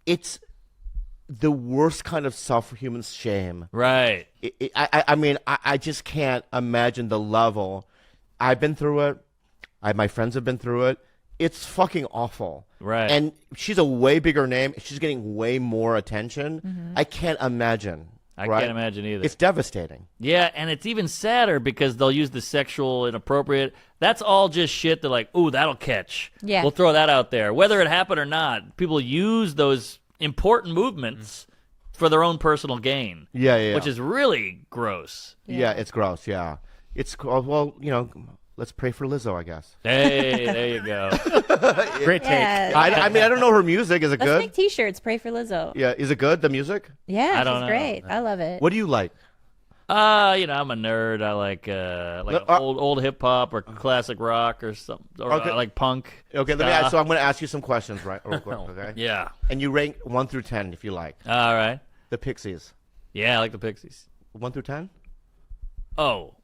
it's the worst kind of self-human shame. Right. I mean, I just can't imagine the level. I've been through it. My friends have been through it. It's fucking awful. Right. And she's a way bigger name. She's getting way more attention. Mm-hmm. I can't imagine. I right? can't imagine either. It's devastating. Yeah, and it's even sadder because they'll use the sexual inappropriate. That's all just shit. They're like, ooh, that'll catch. Yeah. We'll throw that out there. Whether it happened or not, people use those important movements for their own personal gain. Yeah. Which is really gross. Yeah, it's gross. Yeah. Well, let's pray for Lizzo, I guess. Hey, there you go. Great take. Yeah. I mean, I don't know her music. Is it Let's good? make T-shirts. Pray for Lizzo. Yeah. Is it good, the music? Yeah, I don't she's know. great. I love it. What do you like? I'm a nerd. I like old hip hop or classic rock or something. Or Okay. I like punk. Okay, ska. so I'm going to ask you some questions, right? Real quick, okay? Yeah. And you rank 1 through 10 if you like. All right. The Pixies. Yeah, I like the Pixies. 1 through 10? Oh.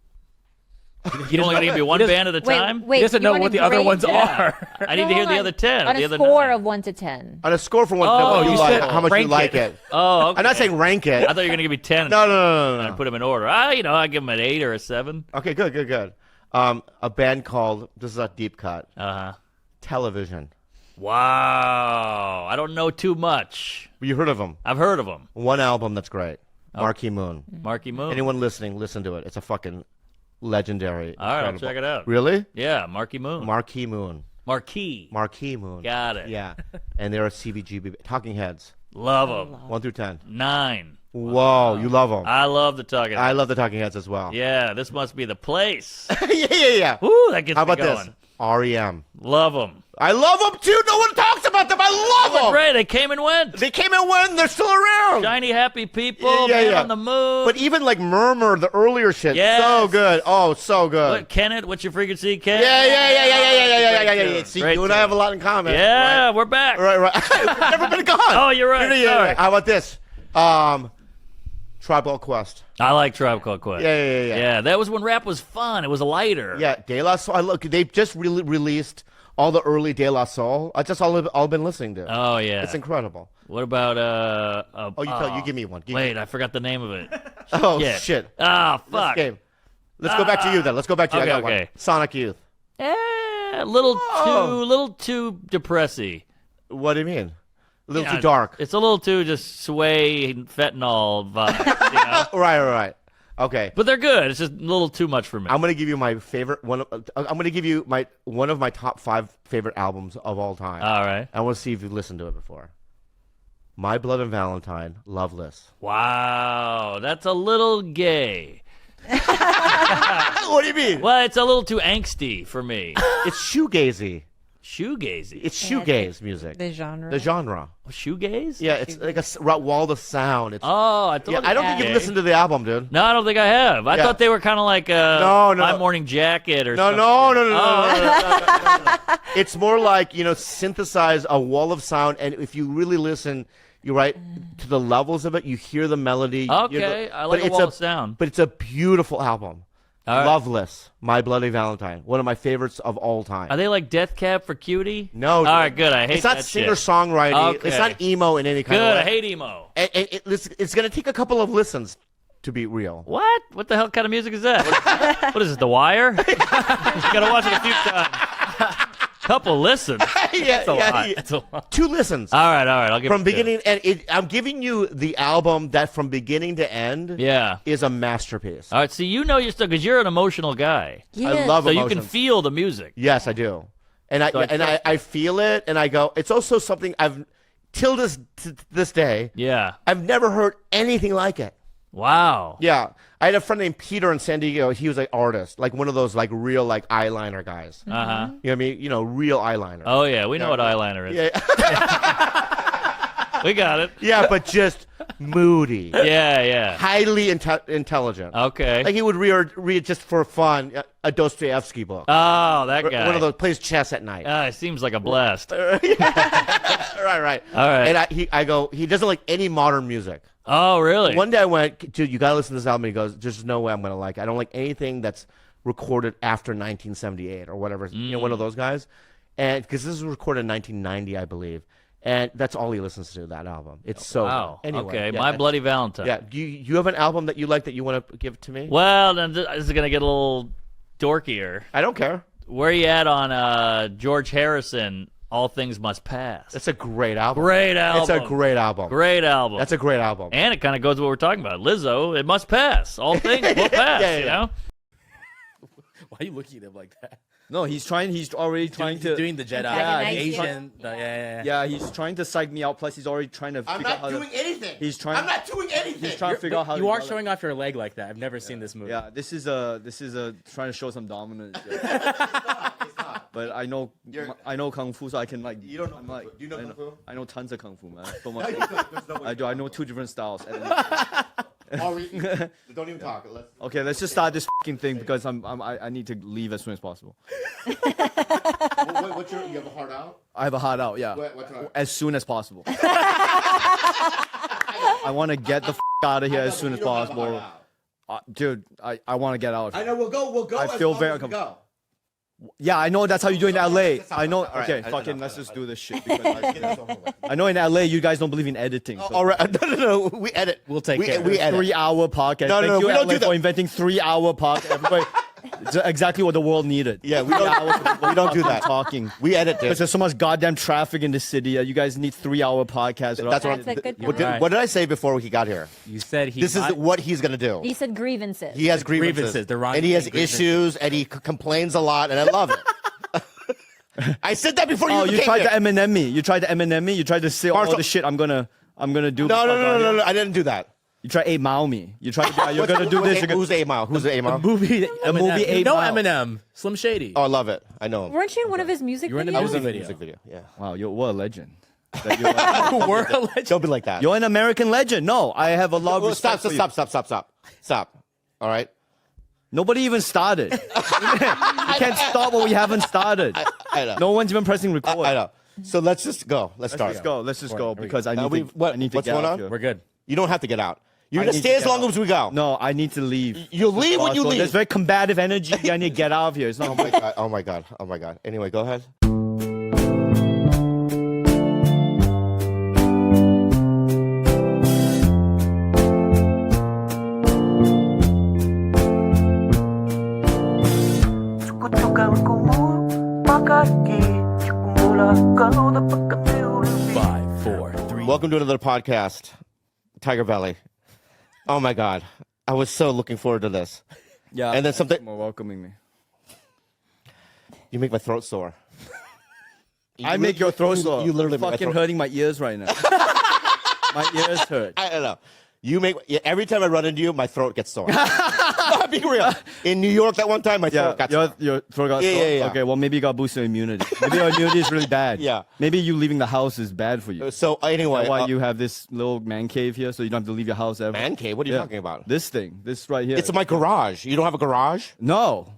You only gonna give me one band at a time? Wait, He doesn't you know wanna what the other grade ones them? are. I need to hear the other 10. On the a other score 9. of 1 to 10. On a score from 1 Oh, to you 10, said how much you rank like it. it. Oh, okay. I'm not saying rank it. I thought you were gonna give me 10. No. And put them in order. I give them an 8 or a 7. Okay, good. A band called, this is a deep cut, Uh-huh. Television. Wow. I don't know too much. You heard of them? I've heard of them. One album that's great. Marquee Moon. Marky Moon. Anyone listening, listen to it. It's a fucking legendary. All right, I'll incredible- check it out. Really? Yeah, Marky Moon. Marquee Moon. Marquee. Marquee Moon. Got it. Yeah. And they're a CBGB. Talking Heads. Love them. 1 through 10. 9. Whoa, you love them. I love the Talking I Heads. love the Talking Heads as well. Yeah, this must be the place. yeah. Woo, that gets How me about going. this? REM. Love them. I love them too. No one talks about them. I love them. Great, they came and went. They came and went. They're still around. Shiny, happy people, man on the moon. But even like Murmur, the earlier shit, Yes. so good. Oh, so good. What, Kenneth, what's your frequency, Ken? Yeah. See, Great you and I tune. have a lot in common. Yeah, we're back. Right. We've never been gone. Oh, you're right. Sorry. How about this? Tribal Quest. I like Tribe Called Quest. Yeah. Yeah, that was when rap was fun. It was lighter. Yeah, De La Soul. Look, they just released all the early De La Soul. I just all been listening to. Oh, yeah. It's incredible. What about, You give me one. Wait, I forgot the name of it. Oh, shit. Ah, This fuck. game. Let's go back to you then. Let's go back to you. I got one. Okay. Sonic Youth. A little too depressy. What do you mean? A little Yeah, too dark. It's a little too just sway fentanyl vibe, you know? Right. Okay. But they're good. It's just a little too much for me. I'm gonna give you my favorite one. I'm gonna give you one of my top 5 favorite albums of all time. All right. I want to see if you've listened to it before. My Blood and Valentine, Loveless. Wow, that's a little gay. What do you mean? Well, it's a little too angsty for me. It's shoegazy. Shoegazy. It's shoegaze music. The genre. The genre. Shoegaze? Yeah, it's like a wall of sound. It's, Oh, I thought. yeah, I don't think you've listened to the album, dude. No, I don't think I have. I Yeah. thought they were kind of like No. My Morning Jacket or No, something. no. It's more like, synthesize a wall of sound, and if you really listen, you're right to the levels of it, you hear the melody. Okay, I like but a wall of sound. But it's a beautiful album. All right. Loveless, My Bloody Valentine, one of my favorites of all time. Are they like Death Cab for Cutie? No. All right, good. I hate It's not that shit. singer-songwriting. Okay. It's not emo in any kind Good. of way. I hate emo. And it's going to take a couple of listens to be real. What? What the hell kind of music is that? What is it, The Wire? You gotta watch it a few times. Couple listens. That's a lot. That's a lot. 2 listens. All right. I'll give From it two. beginning, and I'm giving you the album that from beginning to end Yeah. is a masterpiece. All right. See, you know your stuff because you're an emotional guy. Yeah. I love So you emotions. can feel the music. Yes, I do. And I feel it, and I go, it's also something I've, till this day, Yeah. I've never heard anything like it. Wow. Yeah. I had a friend named Peter in San Diego. He was an artist, like one of those like real like eyeliner guys. Uh huh. You know what I mean? Real eyeliner. Oh yeah, we know what eyeliner is. Yeah. We got it. Yeah, but just moody. Yeah. Highly intelligent. Okay. Like he would read just for fun a Dostoevsky book. Oh, that guy. One of those plays chess at night. It seems like a blast. Right. All right. And I go, he doesn't like any modern music. Oh, really? One day I went, dude, you gotta listen to this album. He goes, there's no way I'm gonna like it. I don't like anything that's recorded after 1978 or whatever. One of those guys. And because this was recorded in 1990, I believe. And that's all he listens to, that album. It's so Wow. good. Anyway, Okay. yeah, My Bloody Valentine. Yeah. Do you have an album that you like that you want to give to me? Well, then this is gonna get a little dorkier. I don't care. Where you at on George Harrison? All Things Must Pass. It's a great album. Great album. It's a great album. Great album. That's a great album. And it kind of goes with what we're talking about. Lizzo, it must pass. All things will pass. Yeah. You know. Why are you looking at him like that? No, he's already trying to. Doing the Jedi. Yeah, the he's Asian. Yeah. Yeah, he's trying to psych me out. Plus, he's already trying to figure out how to. anything. He's trying. I'm not doing anything. He's trying to figure out how. You to are yell showing off your leg like that. I've never seen this movie. Yeah, this is a trying to show some dominance. But I know kung fu, so I can like. You don't know I'm kung like, fu. Do you know kung fu? I know tons of kung fu, man. So much. There's no way. I do. I know 2 different styles. Don't even talk. Okay, let's just start this fucking thing because I need to leave as soon as possible. What's you have a heart out? I have a hot out. Yeah, What's wrong? as soon as possible. I want to get the out of here as soon as possible. Dude, I want to get out of here. I know we'll go. I as feel long very as we go. Yeah, I know that's how you do it in LA. I know. All right, Okay, fucking let's just do this shit. Because I know in LA you guys don't believe in editing. So. All right. No. We edit. We'll take care. We edit. 3-hour podcast. No, Thank you, we don't LA, do that. for inventing 3-hour podcast. Everybody, It's exactly what the world needed. Yeah, we don't do that. Talking. We edit Because this. there's so much goddamn traffic in the city. You guys need 3-hour podcasts. That's what, That's a good what, point. did, what did I say before he got here? You said he. This is what he's going to do. He said grievances. He has grievances. Grievances, the wrong and he has thing, grievances. issues, and he complains a lot, and I love it. I said that before you Oh, came you tried here. to Eminem me. You tried to Eminem me. You tried to say all Marshall- the shit I'm gonna do. No, I didn't do that. You tried 8 Mile me. You tried to be, you're gonna do this. You're Who's 8 Mile? Who's 8 Mile? movie, a movie You 8 know Mile. Eminem, Slim Shady. Oh, I love it. I know him. Weren't you in one of his music You were in the videos? music In the video. music video. Yeah. Wow, what a legend. That you're, like- We're a legend. Don't be like that. you're an American legend. No, I have a lot of Well, respect for you. Stop. All right. Nobody even started. You can't stop what we haven't started. I know. No one's even pressing record. I know. So let's just go. Let's start. Let's just go because I need we- to. what- I need to what's get going out on? here. We're good. You don't have to get out. You're I going to need stay to as get long out. as we go. No, I need to leave. You'll leave when you Also, leave. There's very combative energy. I need to get out of here. It's not. Oh my god. Anyway, go ahead. Five, four, three. Welcome to another podcast, Tiger Belly. Oh my god. I was so looking forward to this. Yeah. And then something. more welcoming me. You make my throat sore. I make your throat sore. You literally make my fucking throat- hurting my ears right now. My ears hurt. I don't know. You make every time I run into you, my throat gets sore. No, be real. In New York, that one time, my throat got sore. your throat got Yeah, sore. yeah. Okay, well maybe you got boosted immunity. Maybe your immunity is really bad. Yeah. Maybe you leaving the house is bad for you. So anyway, That's why you have this little man cave here, so you don't have to leave your house ever. man cave. What are you Yeah. talking about? This thing, this right here. It's my garage. You don't have a garage No,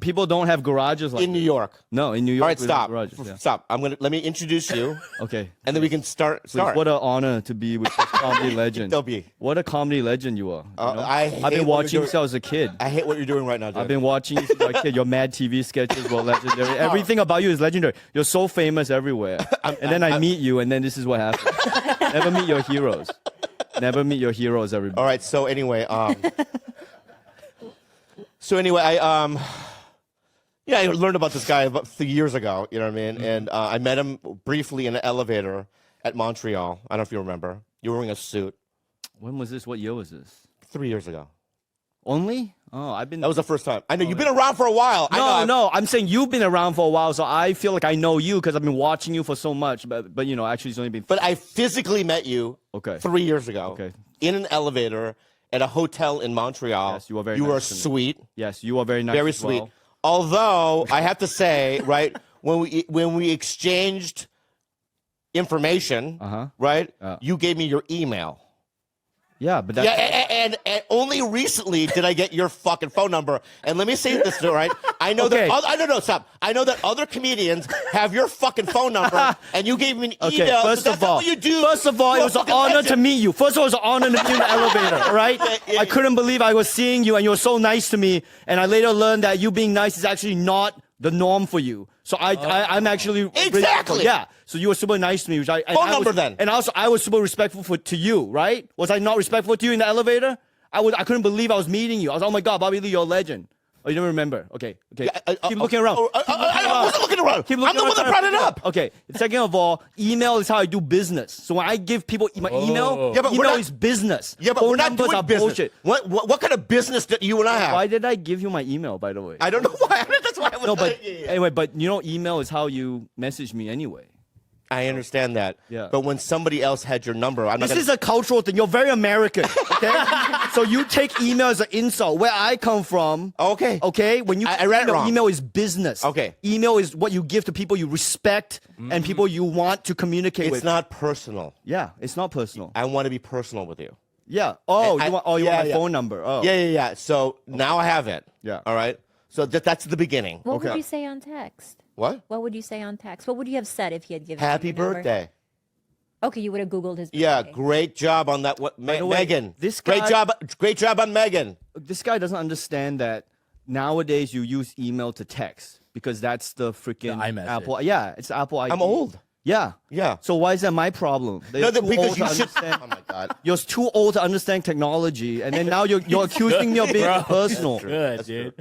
people don't have garages like in New this. York. No, in New York. All right, we don't have stop. garages, yeah. Stop. Let me introduce you, Okay. and then we can start. Please, what an honor to be with this comedy legend. Don't be. What a comedy legend you are. you know? I hate I've been what watching you're you since I was a kid. I hate what you're doing right now, Jim. I've been watching you since I was a kid. Your mad TV sketches were legendary. Everything about you is legendary. You're so famous everywhere. And then I meet you, and then this is what happens. Never meet your heroes. Never meet your heroes, everybody. All right. So anyway, I I learned about this guy about 3 years ago. You know what I mean? And I met him briefly in an elevator at Montreal. I don't know if you remember. You were wearing a suit When was this? What year was this? 3 years ago. Only? Oh, I've been. That was the first time. I know you've been around for a while. I know. No, I'm saying you've been around for a while, so I feel like I know you because I've been watching you for so much. But you know, actually, it's only been. But I physically met you Okay. 3 years ago Okay. in an elevator at a hotel in Montreal. Yes, you were very You were nice to me. sweet, Yes, you are very nice. very as sweet. well. Although I have to say, right, when we exchanged information, right, you gave me your email. Yeah, but that's. Yeah, and only recently did I get your fucking phone number. And let me say this, right? I know Okay. that stop. I know that other comedians have your fucking phone number, and you gave me an Okay, email. first so that's of all, not what you do. it was an You're a fucking honor to legend. meet you. First of all, it was an honor to meet you in the elevator, all right? Yeah. I couldn't believe I was seeing you, and you were so nice to me. And I later learned that you being nice is actually not the norm for you. So I'm actually Exactly. yeah. So you were super nice to me, which I Phone I number was, then. And also I was super respectful to you, right? Was I not respectful to you in the elevator? I couldn't believe I was meeting you. I was, oh my god, Bobby Lee, you're a legend. Oh, you never remember? Okay. Keep looking around. I wasn't looking around. Keep I'm looking the one that around. brought it up. Okay. Second of all, email is how I do business. So when I give people my email, Yeah, but we're email not- is business. Yeah, but Phone we're not numbers doing are business. bullshit. What kind of business that you and I have? Why did I give you my email, by the way? I don't know why. That's why I was. No, but yeah. anyway, but you know, email is how you message me anyway. I understand that. Yeah. But when somebody else had your number, I'm not This gonna. is a cultural thing. You're very American, okay? So you take email as an insult. Where I come from, Okay. okay, when you I read it wrong. email is business. Okay. Email is what you give to people you respect and people you want to communicate It's with. not personal. Yeah, it's not personal. I want to be personal with you. Yeah. Oh, I- you want yeah, my yeah. phone number? Oh. Yeah. So now I have it. Yeah. All right. So that's the beginning. What Okay. would you say on text? What? What would you say on text? What would you have said if he had given Happy you your number? birthday. Okay, you would have Googled his birthday. Yeah. Great job on that. What? the way, Megan. this Great guy- job. Great job on Megan. This guy doesn't understand that nowadays you use email to text because that's the freaking The iMessage. Apple. Yeah, it's Apple ID. I'm old. Yeah. Yeah. So why is that my problem? No, They're too because old you to should. understand. Oh my God. You're too old to understand technology, and then now you're accusing me of being personal. Good, dude.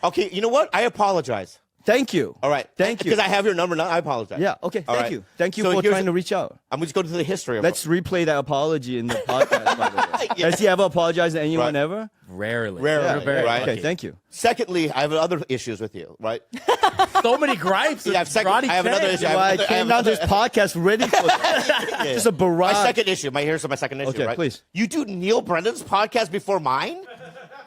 Okay, you know what? I apologize. Thank you. All right. Thank you. Because I have your number now. I apologize. Yeah. Okay. All Thank right. you. Thank you So for here's- trying to reach out. I'm just going to the history of Let's replay that apology in the podcast. By the way. Yeah. Has he ever apologized to anyone Right. ever? Rarely. Rarely, Very right? Okay. lucky. Thank you. Secondly, I have other issues with you, right? So many gripes. Yeah, I have another issue. I came down to this podcast ready for that. Just a barrage. My second issue. Here's my second issue, Okay, right? please. You do Neil Brennan's podcast before mine?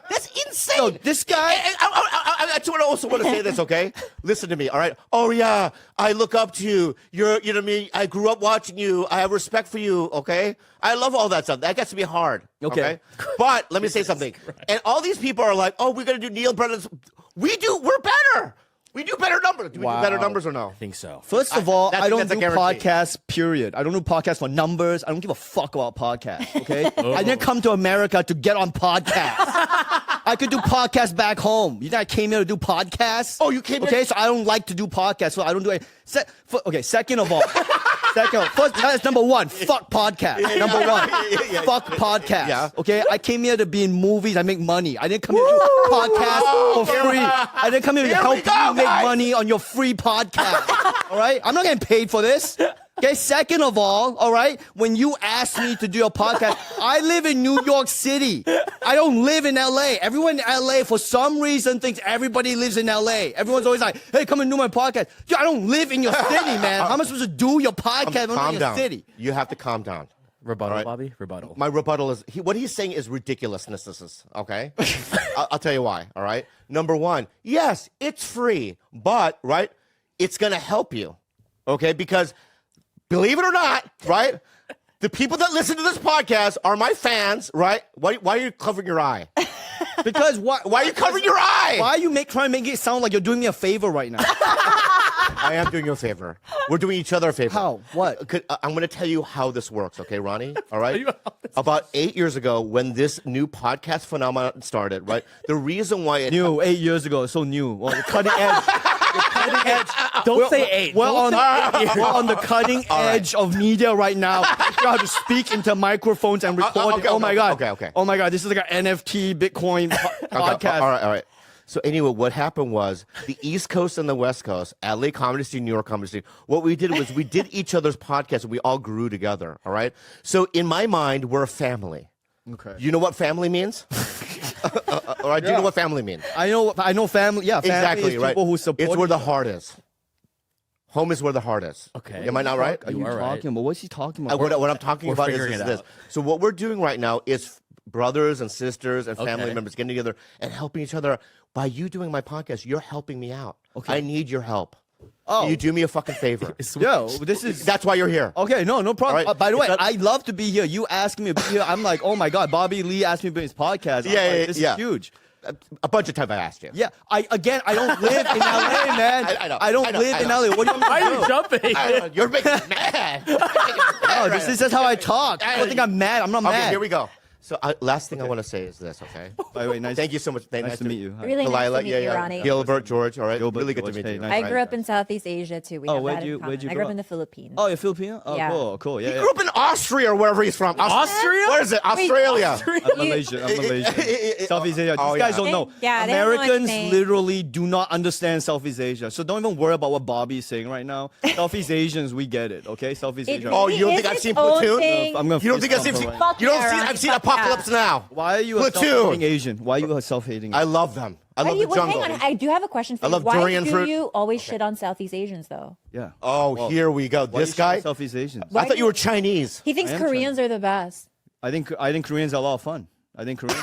That's insane. No, this guy- I also want to say this, okay? Listen to me, all right? Oh, yeah, I look up to you. You know what I mean? I grew up watching you. I have respect for you, okay? I love all that stuff. That gets to be hard, Okay. But let me say something. And all these people are like, oh, we're going to do Neil Brennan's. We're better. We do better numbers. Do we do better numbers or no? I think so. First of all, I don't that's a do guarantee. podcasts, period. I don't do podcasts for numbers. I don't give a fuck about podcasts, okay? I didn't come to America to get on podcasts. I could do podcasts back home. You think I came here to do podcasts? Oh, you came here- Okay, so I don't like to do podcasts, so I don't do it. Second of all, first, that's number one. Fuck podcast. Number one. Fuck podcast. Yeah. Okay, I came here to be in movies. I make money. I didn't come here to do podcasts for free. I didn't come here to Here help we go, you make guys. money on your free podcast. All right? I'm not getting paid for this. Okay, second of all right, when you asked me to do a podcast, I live in New York City. I don't live in LA. Everyone in LA, for some reason, thinks everybody lives in LA. Everyone's always like, hey, come and do my podcast. Dude, I don't live in your city, man. How am I supposed to do your podcast? I'm not Calm in your down. city. You have to calm down. Rebuttal, All right. Bobby. Rebuttal. My rebuttal is what he's saying is ridiculousness. Okay, I'll tell you why. All right. Number one, yes, it's free, but right, it's gonna help you. Okay, because believe it or not, right, the people that listen to this podcast are my fans. Right? Why are you covering your eye? Because Why are you covering your eye? Why are you trying to make it sound like you're doing me a favor right now? I am doing you a favor. We're doing each other a favor. How? What? I'm going to tell you how this works, okay, Ronnie? All right? About 8 years ago, when this new podcast phenomenon started, right? The reason why it New, 8 years ago, so new. Well, the cutting edge. Don't say 8. We're Don't on the cutting edge of media right now. I figure out how to speak into microphones and record okay, it. Oh my God. okay. Oh my God. This is like an NFT Bitcoin podcast. Okay, all right. So anyway, what happened was the East Coast and the West Coast, LA Comedy Scene, New York Comedy Scene, what we did was we did each other's podcasts and we all grew together, all right? So in my mind, we're a family. Okay. You know what family means? All right, do you know what family means? I know family. Yeah, family Exactly, is right? people who support It's where the each heart is. Home is where the heart is. Okay. Am I not right? other. Are you are right. talking about? What's he talking about? What I'm talking We're about is figuring it this. out. So what we're doing right now is brothers and sisters and family Okay. members getting together and helping each other. By you doing my podcast, you're helping me out. Okay. I need your help. Oh. Can you do me a fucking favor? Yo, this is. That's why you're here. Okay, no problem. All right. By the way, It's not- I love to be here. You asking me to be here. I'm like, oh my God, Bobby Lee asked me to be on his podcast. I'm like, this is huge. A bunch of times I asked you. Yeah, I don't live in LA, man. I know, I don't I know, live I in know. LA. What do you want Why me are to you do? jumping? I don't know, you're making me mad. No, this is just how I talk. I don't think I'm mad. I'm not Okay, mad. here we go. So last thing I want to say is this, okay? By the way, nice. Thank you so much. Nice to meet you. Hi. Really nice Delilah, to meet you, Ronnie. Gilbert, George, all right? Gilbert, really good George, to meet hey, you. nice. I Right. grew up in Southeast Asia too. We Oh, have where'd that in you- common. where'd you I grow grew up up? in the Philippines. Oh, you're Filipino? Oh, Yeah. cool. Yeah, He yeah. grew up in Austria or wherever he's from. Austria? Where is it? Australia. I'm Malaysian. Southeast Asia. Oh, These guys yeah. don't know. Yeah, they don't know Americans anything. literally do not understand Southeast Asia. So don't even worry about what Bobby is saying right now. Southeast Asians, we get it. Okay, Southeast Asia. Oh, you don't It think is I've seen its own Platoon? thing. I'm gonna You don't think I've fist seen? bump Fuck You don't yeah, see? Ronnie, I've seen fuck Apocalypse yeah. Now. Why are you a Platoon. self-hating Asian? Why are you a self-hating I Asian? love them. I Why love do you, the jungle. hang on, I do have a question for I you. love Why durian do fruit. you always shit on Southeast Asians though? Yeah. Oh, Well, here we go. Why This you shit guy. on Southeast Asians. I thought you were Chinese. He thinks I am Koreans are the best. I think Koreans are a lot of fun. I think Koreans.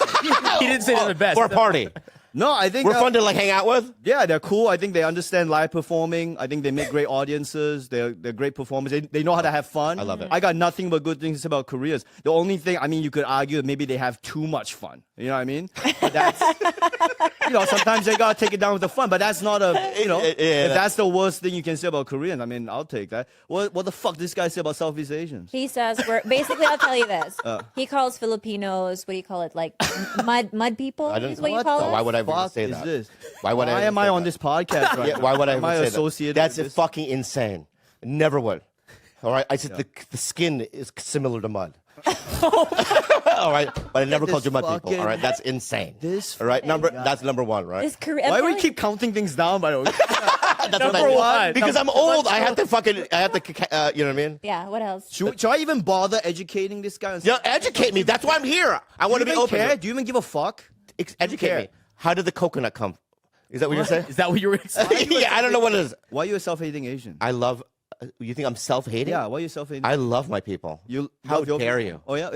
He didn't say they're the best. For a party. No, I think We're fun to like hang out with. Yeah, they're cool. I think they understand live performing. I think they make great audiences. They're great performers. They know how to have fun. I love it. I got nothing but good things to say about Koreans. The only thing, I mean, you could argue that maybe they have too much fun. You know what I mean? But that's, sometimes they gotta take it down with the fun. But that's not if that's the worst thing you can say about Koreans, I mean, I'll take that. What the fuck this guy say about Southeast Asians? He says we're basically. I'll tell you this. He calls Filipinos. What do you call it? Like mud people. I don't- Is what you What call the us? Why would I even Fuck say is that? this? Why would I? Why even am say I on that? this podcast right Yeah, now? why would I Am even I say associated that? That's with this? fucking insane. Never would. All right. I said the skin is similar to mud. All right, but I never called you mud people. fucking- All right, that's insane. This all right, that's number one, right? This career. Why do we keep counting things down? By the way, That's what I number do. one. Because I'm old. I have to, you know what I mean? Yeah. What else? should I even bother educating this guy? Yeah, educate me. That's why I'm here. I want to be open. Care? Do you even give a fuck? Educate care? me. How did the coconut come? Is that what you're saying? Is that what you were Yeah, I don't know what it is. Why are you a self-hating Asian? I love. You think I'm self-hating? Yeah, why are you self-hating? I love my people. You How love your dare people? you? Oh yeah.